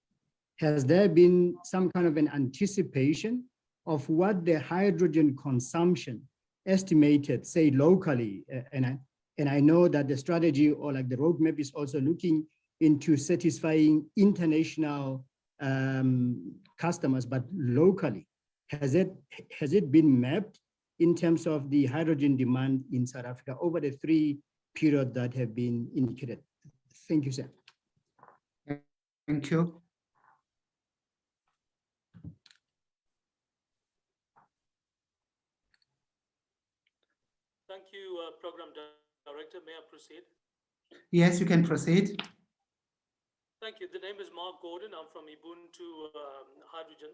has there been some kind of an anticipation of what the hydrogen consumption estimated, say locally? And I know that the strategy or like the roadmap is also looking into satisfying international customers, but locally, has it been mapped in terms of the hydrogen demand in South Africa over the 3 periods that have been indicated? Thank you, sir. Thank you. Thank you, Program Director. May I proceed? Yes, you can proceed. Thank you. The name is Mark Gordon. I'm from Ubuntu Hydrogen.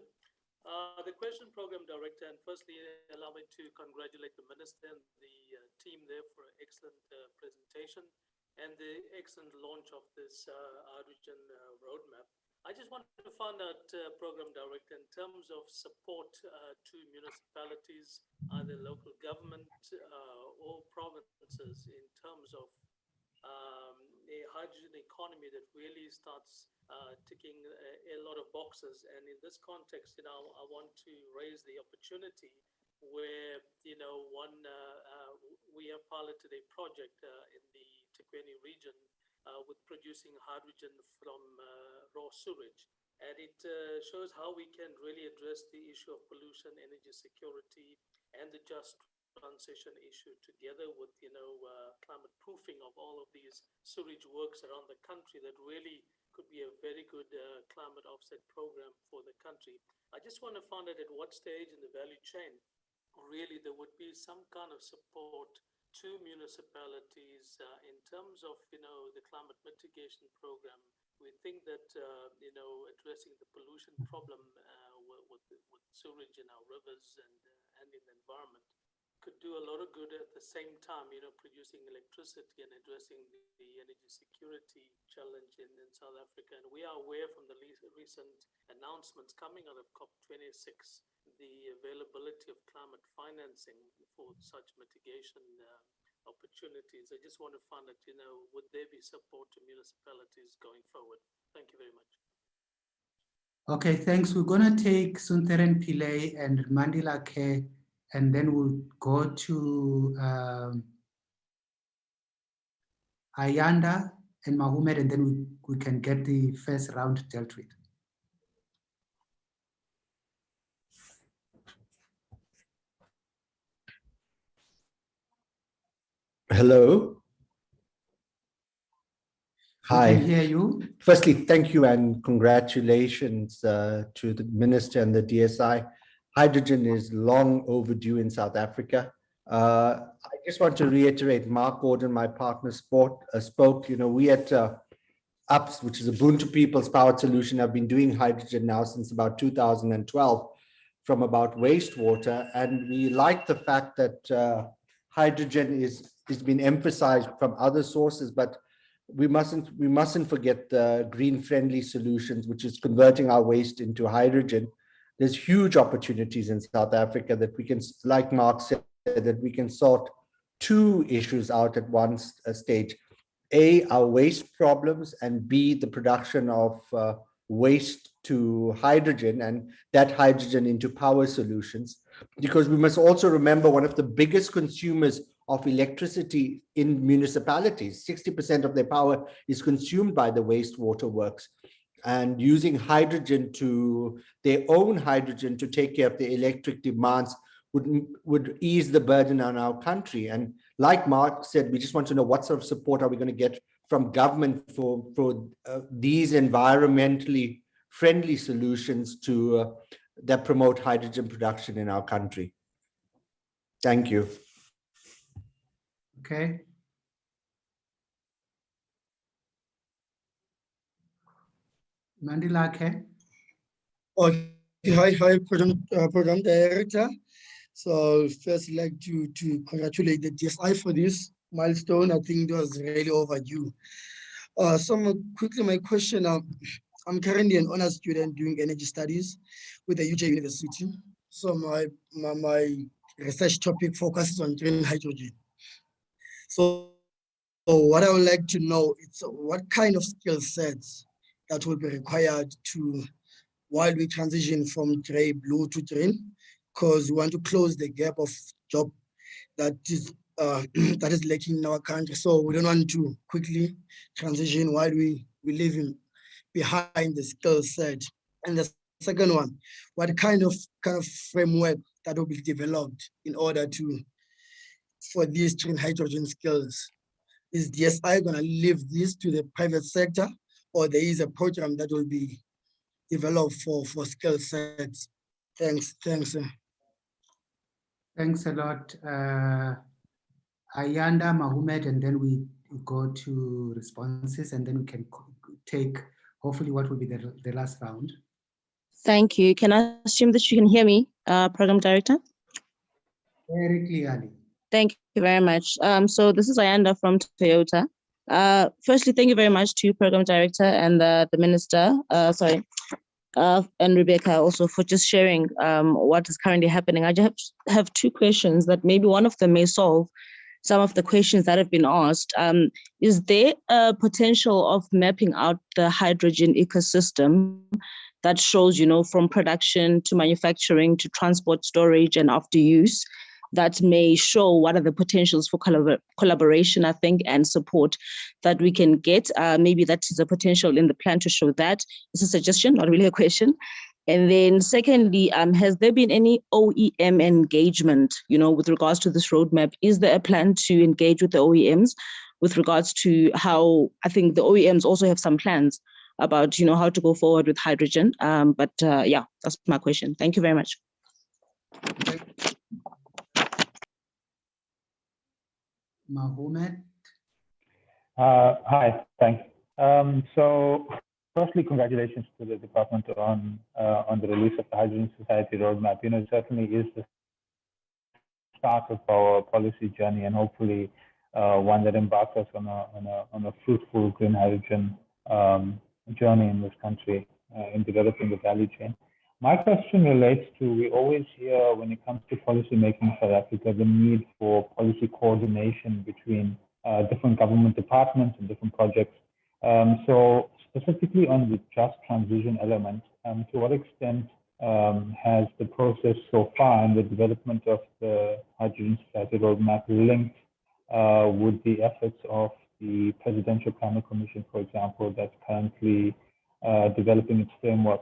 The question, Program Director, and firstly, allow me to congratulate the Minister and the team there for an excellent presentation and the excellent launch of this hydrogen roadmap. I just wanted to find out, Program Director, in terms of support to municipalities, either local government or provinces, in terms of a hydrogen economy that really starts ticking a lot of boxes. And in this context, I want to raise the opportunity where, we have piloted a project in the Tikweni region with producing hydrogen from raw sewage. And it shows how we can really address the issue of pollution, energy security, and the just transition issue together with, climate proofing of all of these sewage works around the country that really could be a very good climate offset program for the country. I just want to find out at what stage in the value chain really there would be some kind of support to municipalities in terms of, the climate mitigation program. We think that, addressing the pollution problem with sewage in our rivers and in the environment could do a lot of good at the same time, producing electricity and addressing the energy security challenge in South Africa. And we are aware from the recent announcements coming out of COP26, the availability of climate financing for such mitigation opportunities. I just want to find out, would there be support to municipalities going forward? Thank you very much. Okay, thanks. We're going to take Sunteren Pillay and Mandila Ke, and then we'll go to Ayanda and Mahomet, and then we can get the first round dealt with. Hello. Hi. We can hear you. Firstly, thank you and congratulations to the Minister and the DSI. Hydrogen is long overdue in South Africa. I just want to reiterate, Mark Gordon, my partner, spoke. We at UPS, which is Ubuntu People's Powered Solution, have been doing hydrogen now since about 2012 from about wastewater. And we like the fact that hydrogen is been emphasized from other sources, but we mustn't forget the green friendly solutions, which is converting our waste into hydrogen. There's huge opportunities in South Africa that we can, like Mark said, that we can sort 2 issues out at one stage. A, our waste problems, and B, the production of waste to hydrogen and that hydrogen into power solutions. Because we must also remember one of the biggest consumers of electricity in municipalities, 60% of their power is consumed by the wastewater works. And using hydrogen to their own hydrogen to take care of the electric demands would ease the burden on our country. And like Mark said, we just want to know what sort of support are we going to get from government for these environmentally friendly solutions to that promote hydrogen production in our country. Thank you. Okay. Mandila Ke. Okay. Hi, Program Director. So first, I'd like to congratulate the DSI for this milestone. I think it was really overdue. So quickly, my question, I'm currently an honors student doing energy studies with the UJ University. So my research topic focuses on green hydrogen. So what I would like to know is what kind of skill sets that will be required to, while we transition from gray, blue to green, because we want to close the gap of job that is that is lacking in our country. So we don't want to quickly transition while we leaving behind the skill set. And the second one, what kind of framework that will be developed in order to, for these green hydrogen skills? Is DSI going to leave this to the private sector, or there is a program that will be developed for skill sets? Thanks. Thanks a lot, Ayanda, Mahomet, and then we go to responses, and then we can take hopefully what will be the last round. Thank you. Can I assume that you can hear me, Program Director? Very clearly. Thank you very much. So this is Ayanda from Toyota. Firstly, thank you very much to Program Director and the Minister, and Rebecca also for just sharing what is currently happening. I just have two questions that maybe one of them may solve some of the questions that have been asked. Is there a potential of mapping out the hydrogen ecosystem that shows, from production to manufacturing to transport, storage, and after use, that may show what are the potentials for collaboration, I think, and support that we can get? Maybe that is a potential in the plan to show that. It's a suggestion, not really a question. And then secondly, has there been any OEM engagement, with regards to this roadmap? Is there a plan to engage with the OEMs with regards to how, I think the OEMs also have some plans about, how to go forward with hydrogen. Yeah, that's my question. Thank you very much. Mahomet. Hi, thanks. So firstly, congratulations to the department on the release of the Hydrogen Society Roadmap. It certainly is the start of our policy journey, and hopefully one that embarks us on a fruitful green hydrogen journey in this country in developing the value chain. My question relates to, we always hear when it comes to policy making in South Africa, the need for policy coordination between different government departments and different projects. So specifically on the just transition element, to what extent has the process so far in the development of the Hydrogen Society Roadmap linked with the efforts of the Presidential Climate Commission, for example, that's currently developing its framework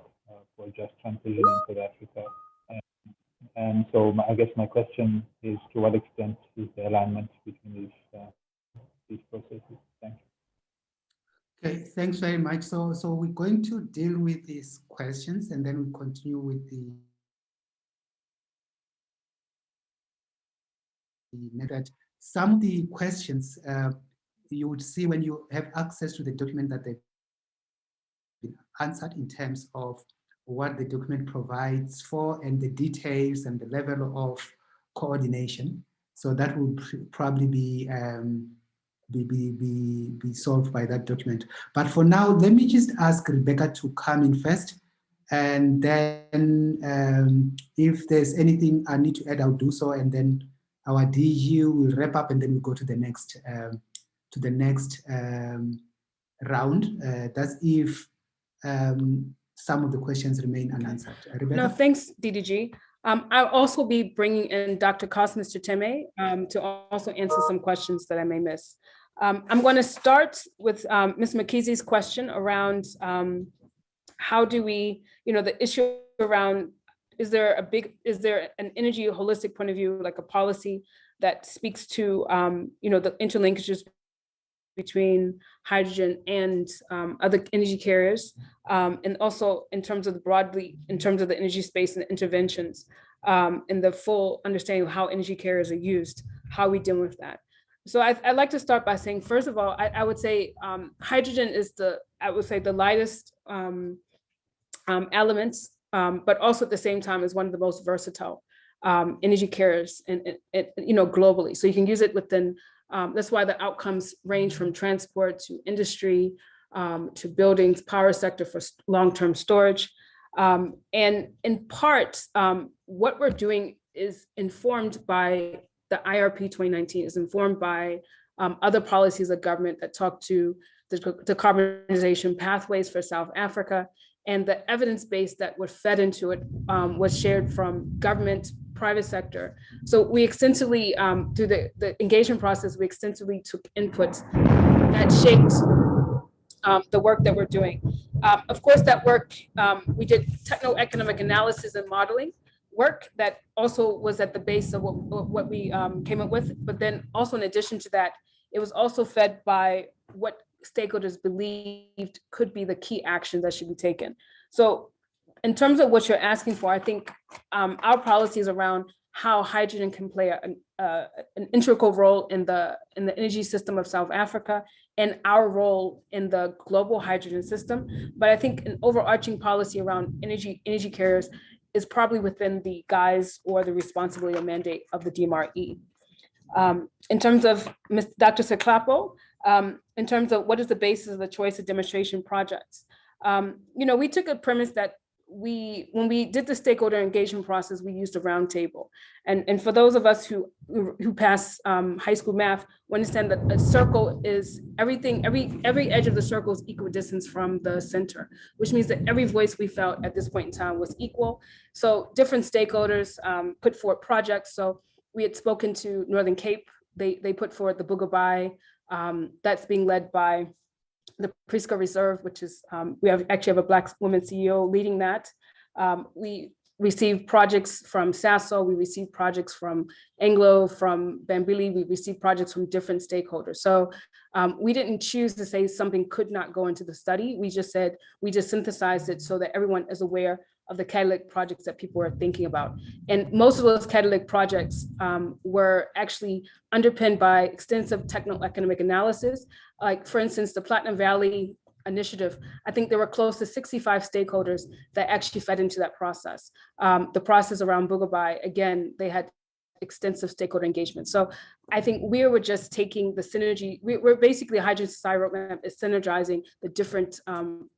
for just transition in South Africa? And so I guess my question is, to what extent is the alignment between these processes? Thank you. Okay, thanks very much. So we're going to deal with these questions, and then we'll continue with the that. Some of the questions you would see when you have access to the document that they've been answered in terms of what the document provides for and the details and the level of coordination. So that would probably be solved by that document. But for now, let me just ask Rebecca to come in first, and then if there's anything I need to add, I'll do so, and then our DG will wrap up, and then we go to the next round. That's if some of the questions remain unanswered. Rebecca? No, thanks, DDG. I'll also be bringing in Dr. Cosmas Chiteme to also answer some questions that I may miss. I'm going to start with Ms. McKeezy's question around how do we, the issue around, is there an energy holistic point of view, like a policy that speaks to, the interlinkages between hydrogen and other energy carriers, and also in terms of the energy space and the interventions, and the full understanding of how energy carriers are used, how we deal with that. So I'd like to start by saying, first of all, I would say hydrogen is the lightest elements, but also at the same time is one of the most versatile energy carriers, and globally. So you can use it within. That's why the outcomes range from transport to industry, to buildings, power sector for long-term storage. And in part, what we're doing is informed by the IRP 2019, is informed by other policies of government that talk to the decarbonization pathways for South Africa, and the evidence base that was fed into it was shared from government, private sector. So we extensively, through the engagement process, we extensively took inputs that shaped the work that we're doing. Of course, that work, we did techno-economic analysis and modeling work that also was at the base of what we came up with. But then also in addition to that, it was also fed by what stakeholders believed could be the key actions that should be taken. So in terms of what you're asking for, I think our policies around how hydrogen can play an integral role in the energy system of South Africa and our role in the global hydrogen system. But I think an overarching policy around energy carriers is probably within the guise or the responsibility or mandate of the DMRE. In terms of Dr. Seklapo, in terms of what is the basis of the choice of demonstration projects, we took a premise that when we did the stakeholder engagement process, we used a round table. And for those of us who pass high school math, we understand that a circle is everything, every edge of the circle is equal distance from the center, which means that every voice we felt at this point in time was equal. So different stakeholders put forward projects. So we had spoken to Northern Cape. They put forward the Bugabai, that's being led by the Prisca Reserve, which is, we actually have a Black woman CEO leading that. We received projects from SASO, we received projects from Anglo, from Bambili, we received projects from different stakeholders. So we didn't choose to say something could not go into the study. We just said, we just synthesized it so that everyone is aware of the catalytic projects that people are thinking about. And most of those catalytic projects were actually underpinned by extensive techno-economic analysis. Like for instance, the Platinum Valley Initiative, I think there were close to 65 stakeholders that actually fed into that process. The process around Bugabai, again, they had extensive stakeholder engagement. So I think we were just taking the synergy, we're basically Hydrogen Society Roadmap is synergizing the different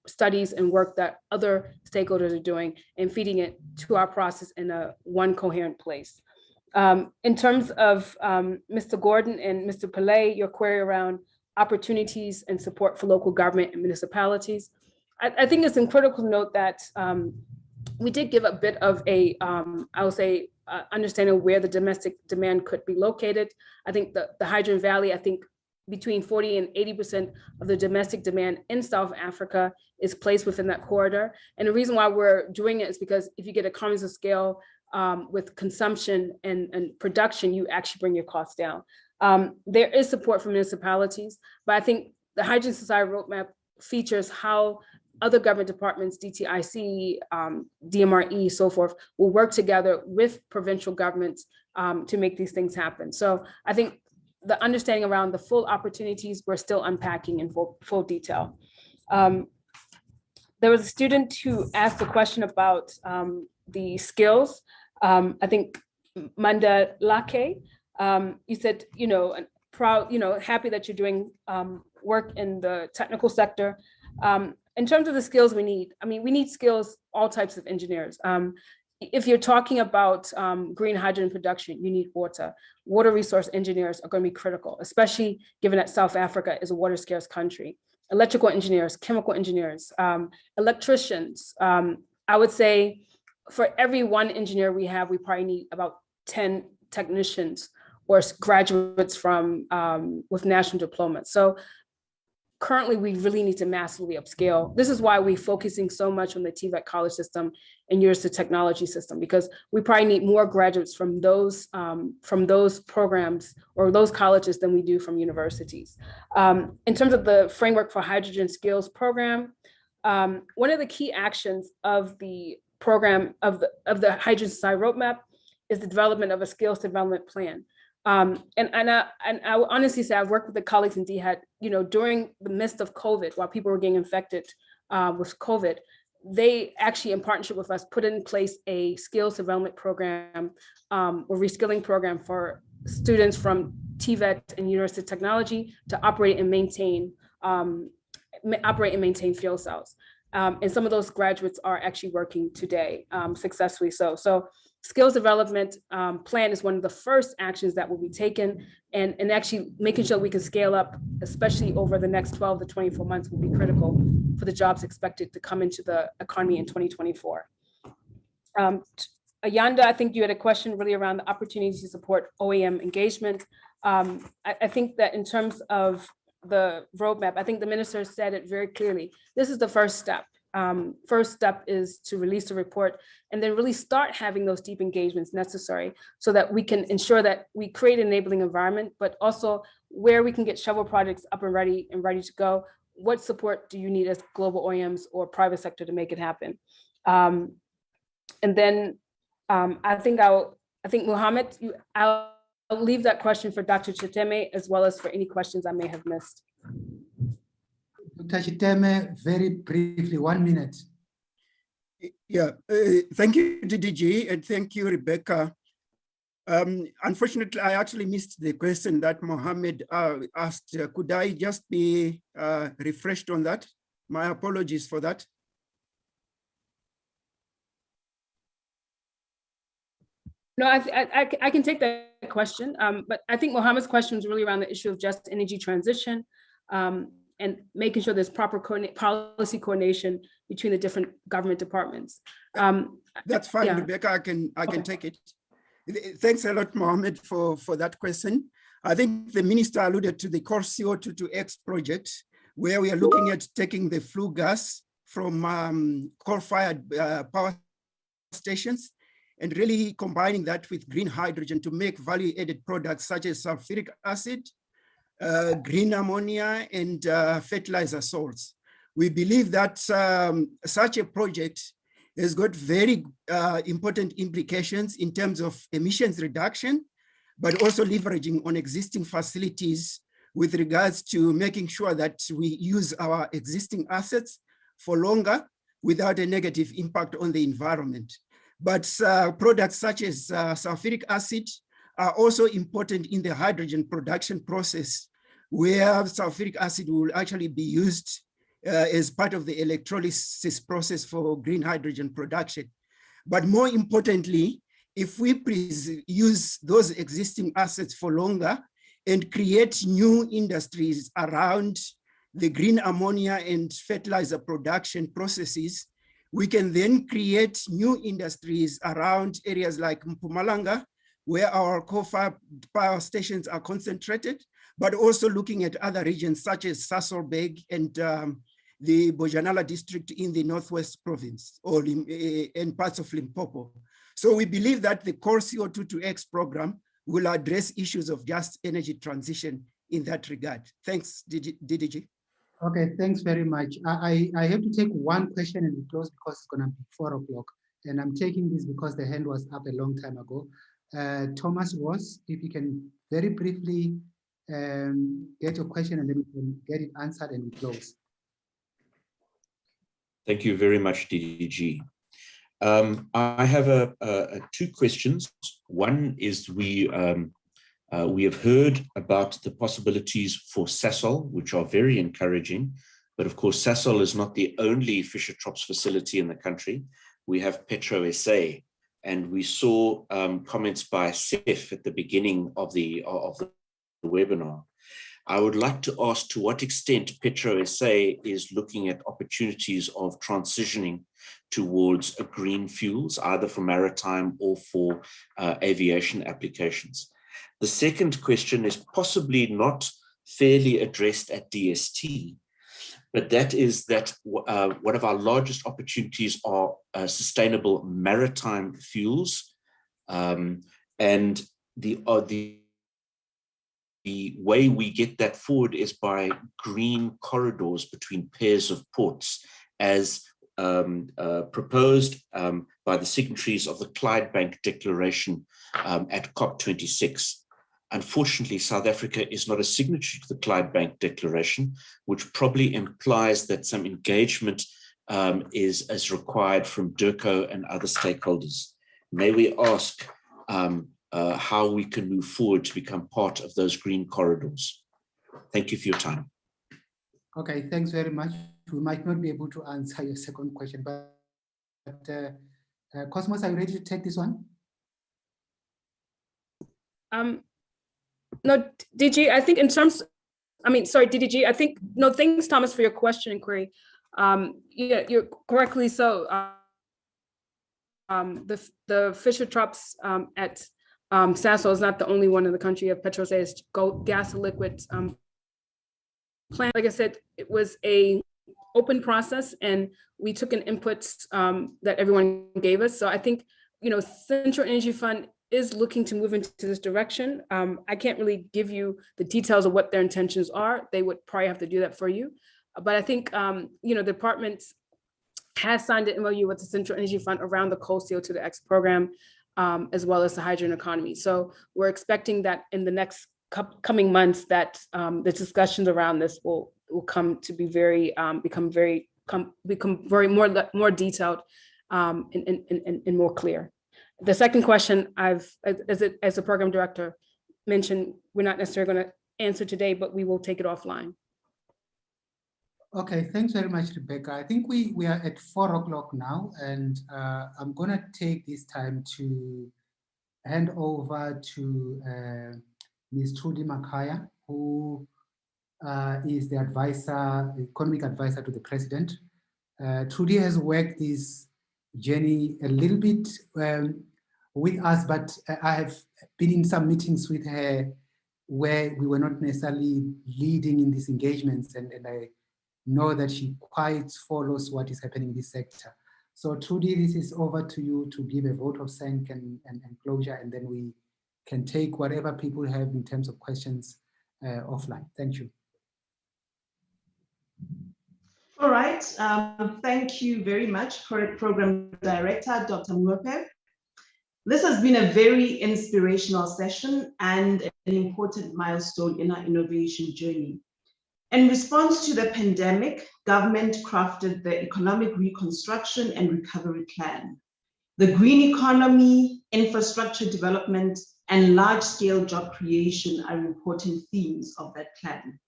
studies and work that other stakeholders are doing and feeding it to our process in one coherent place. In terms of Mr. Gordon and Mr. Pillay, your query around opportunities and support for local government and municipalities, I think it's critical to note that we did give a bit of a, I would say, understanding where the domestic demand could be located. I think the Hydrogen Valley, I think between 40 and 80% of the domestic demand in South Africa is placed within that corridor. And the reason why we're doing it is because if you get economies of scale with consumption and production, you actually bring your costs down. There is support from municipalities, but I think the Hydrogen Society Roadmap features how other government departments, DTIC, DMRE, so forth, will work together with provincial governments to make these things happen. So I think the understanding around the full opportunities, we're still unpacking in full detail. There was a student who asked a question about the skills. I think Manda Lake, you said, proud, happy that you're doing work in the technical sector. In terms of the skills we need, we need skills, all types of engineers. If you're talking about green hydrogen production, you need water. Water resource engineers are going to be critical, especially given that South Africa is a water scarce country. Electrical engineers, chemical engineers, electricians. I would say for every one engineer we have, we probably need about 10 technicians or graduates from with national diplomas. So currently, we really need to massively upscale. This is why we're focusing so much on the TVET college system and university technology system, because we probably need more graduates from those programs or those colleges than we do from universities. In terms of the framework for hydrogen skills program, one of the key actions of the program of the Hydrogen Society Roadmap is the development of a skills development plan. And I will honestly say I've worked with the colleagues in DHET, during the midst of COVID, while people were getting infected with COVID, they actually, in partnership with us, put in place a skills development program or reskilling program for students from TVET and University of Technology to operate and maintain operate and maintain fuel cells. And some of those graduates are actually working today successfully. So skills development plan is one of the first actions that will be taken, and actually making sure we can scale up, especially over the next 12 to 24 months, will be critical for the jobs expected to come into the economy in 2024. Ayanda, I think you had a question really around the opportunities to support OEM engagement. I think that in terms of the roadmap, I think the minister said it very clearly. This is the first step. First step is to release the report and then really start having those deep engagements necessary so that we can ensure that we create an enabling environment, but also where we can get shovel projects up and ready to go. What support do you need as global OEMs or private sector to make it happen? And then I think Mohammed, I'll leave that question for Dr. Chiteme as well as for any questions I may have missed. Dr. Chiteme, very briefly, 1 minute. Yeah, thank you, DDG, and thank you, Rebecca. Unfortunately, I actually missed the question that Mohammed asked. Could I just be refreshed on that? My apologies for that. No, I can take that question, but I think Mohammed's question is really around the issue of just energy transition and making sure there's proper policy coordination between the different government departments. That's fine, yeah. Rebecca, I can take it. Thanks a lot, Mohammed, for that question. I think the minister alluded to the core CO2 to X project, where we are looking at taking the flue gas from coal-fired power stations and really combining that with green hydrogen to make value-added products such as sulfuric acid, green ammonia, and fertilizer salts. We believe that such a project has got very important implications in terms of emissions reduction, but also leveraging on existing facilities with regards to making sure that we use our existing assets for longer without a negative impact on the environment. But products such as sulfuric acid are also important in the hydrogen production process, where sulfuric acid will actually be used as part of the electrolysis process for green hydrogen production. But more importantly, if we use those existing assets for longer and create new industries around the green ammonia and fertilizer production processes, we can then create new industries around areas like Mpumalanga, where our coal-fired power stations are concentrated, but also looking at other regions such as Sasolburg and the Bojanala district in the Northwest province or in parts of Limpopo. So we believe that the core CO2 to X program will address issues of just energy transition in that regard. Thanks, DDG. Okay, thanks very much. I have to take one question and we close because it's gonna be 4 o'clock. And I'm taking this because the hand was up a long time ago. Thomas Ross, if you can very briefly get your question and then we can get it answered and we close. Thank you very much, DDG. I have two questions. One is we have heard about the possibilities for Sasol, which are very encouraging. But of course, Sasol is not the only Fischer-Tropsch facility in the country. We have Petro SA, and we saw comments by Seth at the beginning of the webinar. I would like to ask to what extent Petro SA is looking at opportunities of transitioning towards green fuels, either for maritime or for aviation applications. The second question is possibly not fairly addressed at DST, but that is that one of our largest opportunities are sustainable maritime fuels, and the way we get that forward is by green corridors between pairs of ports, as proposed by the signatories of the Clydebank Declaration at COP26. Unfortunately, South Africa is not a signatory to the Clydebank Declaration, which probably implies that some engagement is required from DIRCO and other stakeholders. May we ask how we can move forward to become part of those green corridors? Thank you for your time. Okay, thanks very much. We might not be able to answer your second question, but Cosmos, are you ready to take this one? No, DG, I think in terms, sorry, DDG, I think, no, thanks, Thomas, for your question and query. Yeah, you're correctly so. The Fisher Traps at Sasol is not the only one in the country. Of Petro's gas and liquids plant. Like I said, it was a open process, and we took in inputs that everyone gave us. So I think, Central Energy Fund is looking to move into this direction. I can't really give you the details of what their intentions are. They would probably have to do that for you. But I think, the department has signed an MOU with the Central Energy Fund around the coal CO2 to X program, as well as the hydrogen economy. So we're expecting that in the next coming months that the discussions around this will come to be become very more detailed and more clear. The second question as a program director mentioned, we're not necessarily going to answer today, but we will take it offline. Okay, thanks very much, Rebecca. I think we are at 4 o'clock now, and I'm going to take this time to hand over to Ms. Trudy Makaya, who is the economic advisor to the president. Trudy has worked this journey a little bit with us, but I have been in some meetings with her where we were not necessarily leading in these engagements, and I know that she quite follows what is happening in this sector. So Trudy, this is over to you to give a vote of thanks and closure, and then we can take whatever people have in terms of questions offline. Thank you. All right, thank you very much, Program Director, Dr. Mwepe. This has been a very inspirational session and an important milestone in our innovation journey. In response to the pandemic, government crafted the Economic Reconstruction and Recovery Plan. The green economy, infrastructure development, and large-scale job creation are important themes of that plan.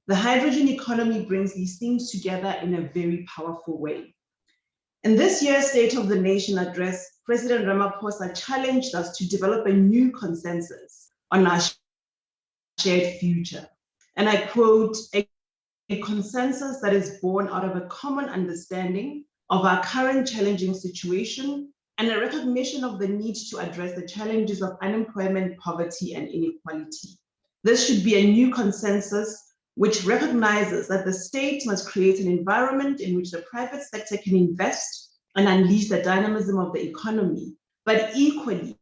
The hydrogen economy brings these things together in a very powerful way. In this year's State of the Nation address, President Ramaphosa challenged us to develop a new consensus on our shared future. And I quote, a consensus that is born out of a common understanding of our current challenging situation and a recognition of the need to address the challenges of unemployment, poverty, and inequality. This should be a new consensus which recognizes that the state must create an environment in which the private sector can invest and unleash the dynamism of the economy, but equally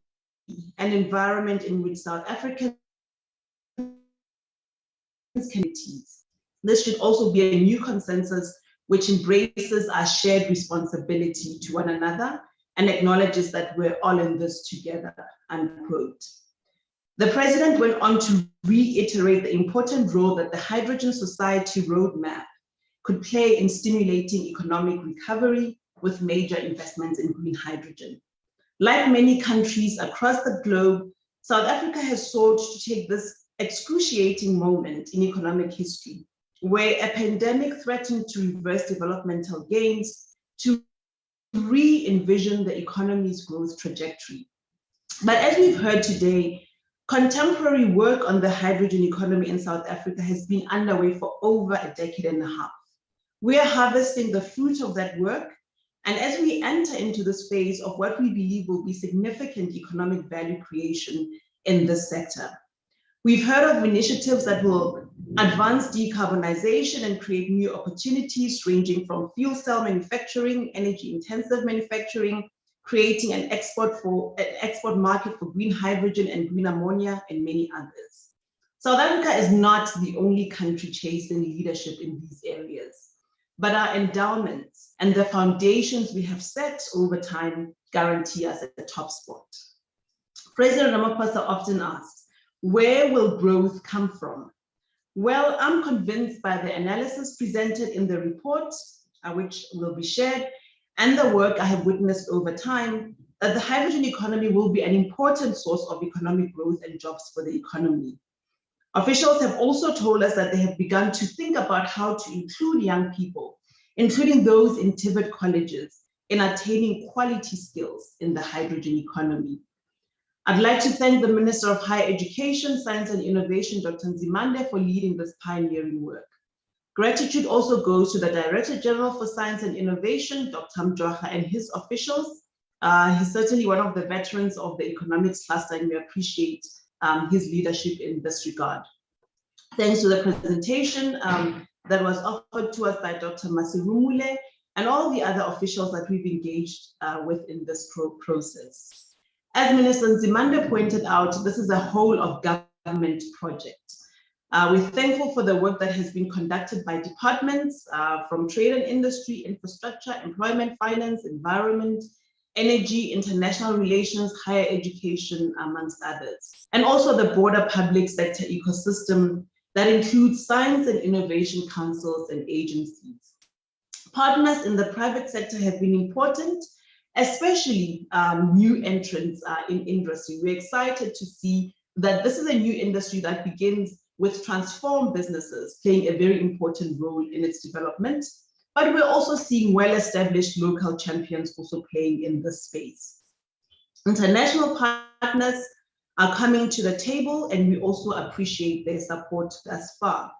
an environment in which South African communities. This should also be a new consensus which embraces our shared responsibility to one another and acknowledges that we're all in this together, unquote. The president went on to reiterate the important role that the Hydrogen Society Roadmap could play in stimulating economic recovery with major investments in green hydrogen. Like many countries across the globe, South Africa has sought to take this excruciating moment in economic history, where a pandemic threatened to reverse developmental gains, to re-envision the economy's growth trajectory. But as we've heard today, contemporary work on the hydrogen economy in South Africa has been underway for over a decade and a half. We are harvesting the fruit of that work, and as we enter into this phase of what we believe will be significant economic value creation in this sector. We've heard of initiatives that will advance decarbonization and create new opportunities ranging from fuel cell manufacturing, energy-intensive manufacturing, creating an export market for green hydrogen and green ammonia, and many others. South Africa is not the only country chasing leadership in these areas, but our endowments and the foundations we have set over time guarantee us at the top spot. President Ramaphosa often asks, where will growth come from? Well, I'm convinced by the analysis presented in the report, which will be shared, and the work I have witnessed over time, that the hydrogen economy will be an important source of economic growth and jobs for the economy. Officials have also told us that they have begun to think about how to include young people, including those in TVET colleges, in attaining quality skills in the hydrogen economy. I'd like to thank the Minister of Higher Education, Science and Innovation, Dr. Nzimande, for leading this pioneering work. Gratitude also goes to the Director General for Science and Innovation, Dr. Mjoha, and his officials. He's certainly one of the veterans of the economics cluster, and we appreciate his leadership in this regard. Thanks to the presentation that was offered to us by Dr. Masirumule and all the other officials that we've engaged with in this process. As Minister Nzimande pointed out, this is a whole of government project. We're thankful for the work that has been conducted by departments from trade and industry, infrastructure, employment, finance, environment, energy, international relations, higher education, amongst others. And also the broader public sector ecosystem that includes science and innovation councils and agencies. Partners in the private sector have been important, especially new entrants in industry. We're excited to see that this is a new industry that begins with transformed businesses playing a very important role in its development. But we're also seeing well-established local champions also playing in this space. International partners are coming to the table, and we also appreciate their support thus far.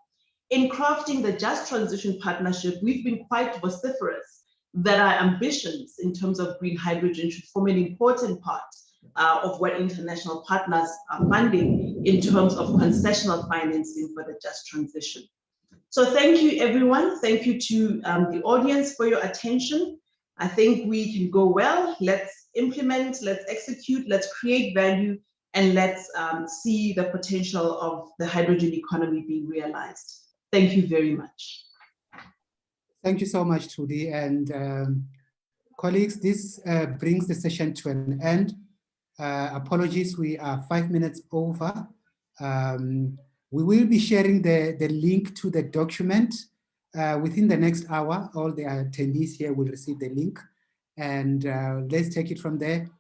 In crafting the Just Transition Partnership, we've been quite vociferous that our ambitions in terms of green hydrogen should form an important part of what international partners are funding in terms of concessional financing for the Just Transition. So thank you, everyone. Thank you to the audience for your attention. I think we can go well. Let's implement, let's execute, let's create value, and let's see the potential of the hydrogen economy being realized. Thank you very much. Thank you so much, Trudy. And colleagues, this brings the session to an end. Apologies, we are 5 minutes over. We will be sharing the link to the document within the next hour. All the attendees here will receive the link, and let's take it from there.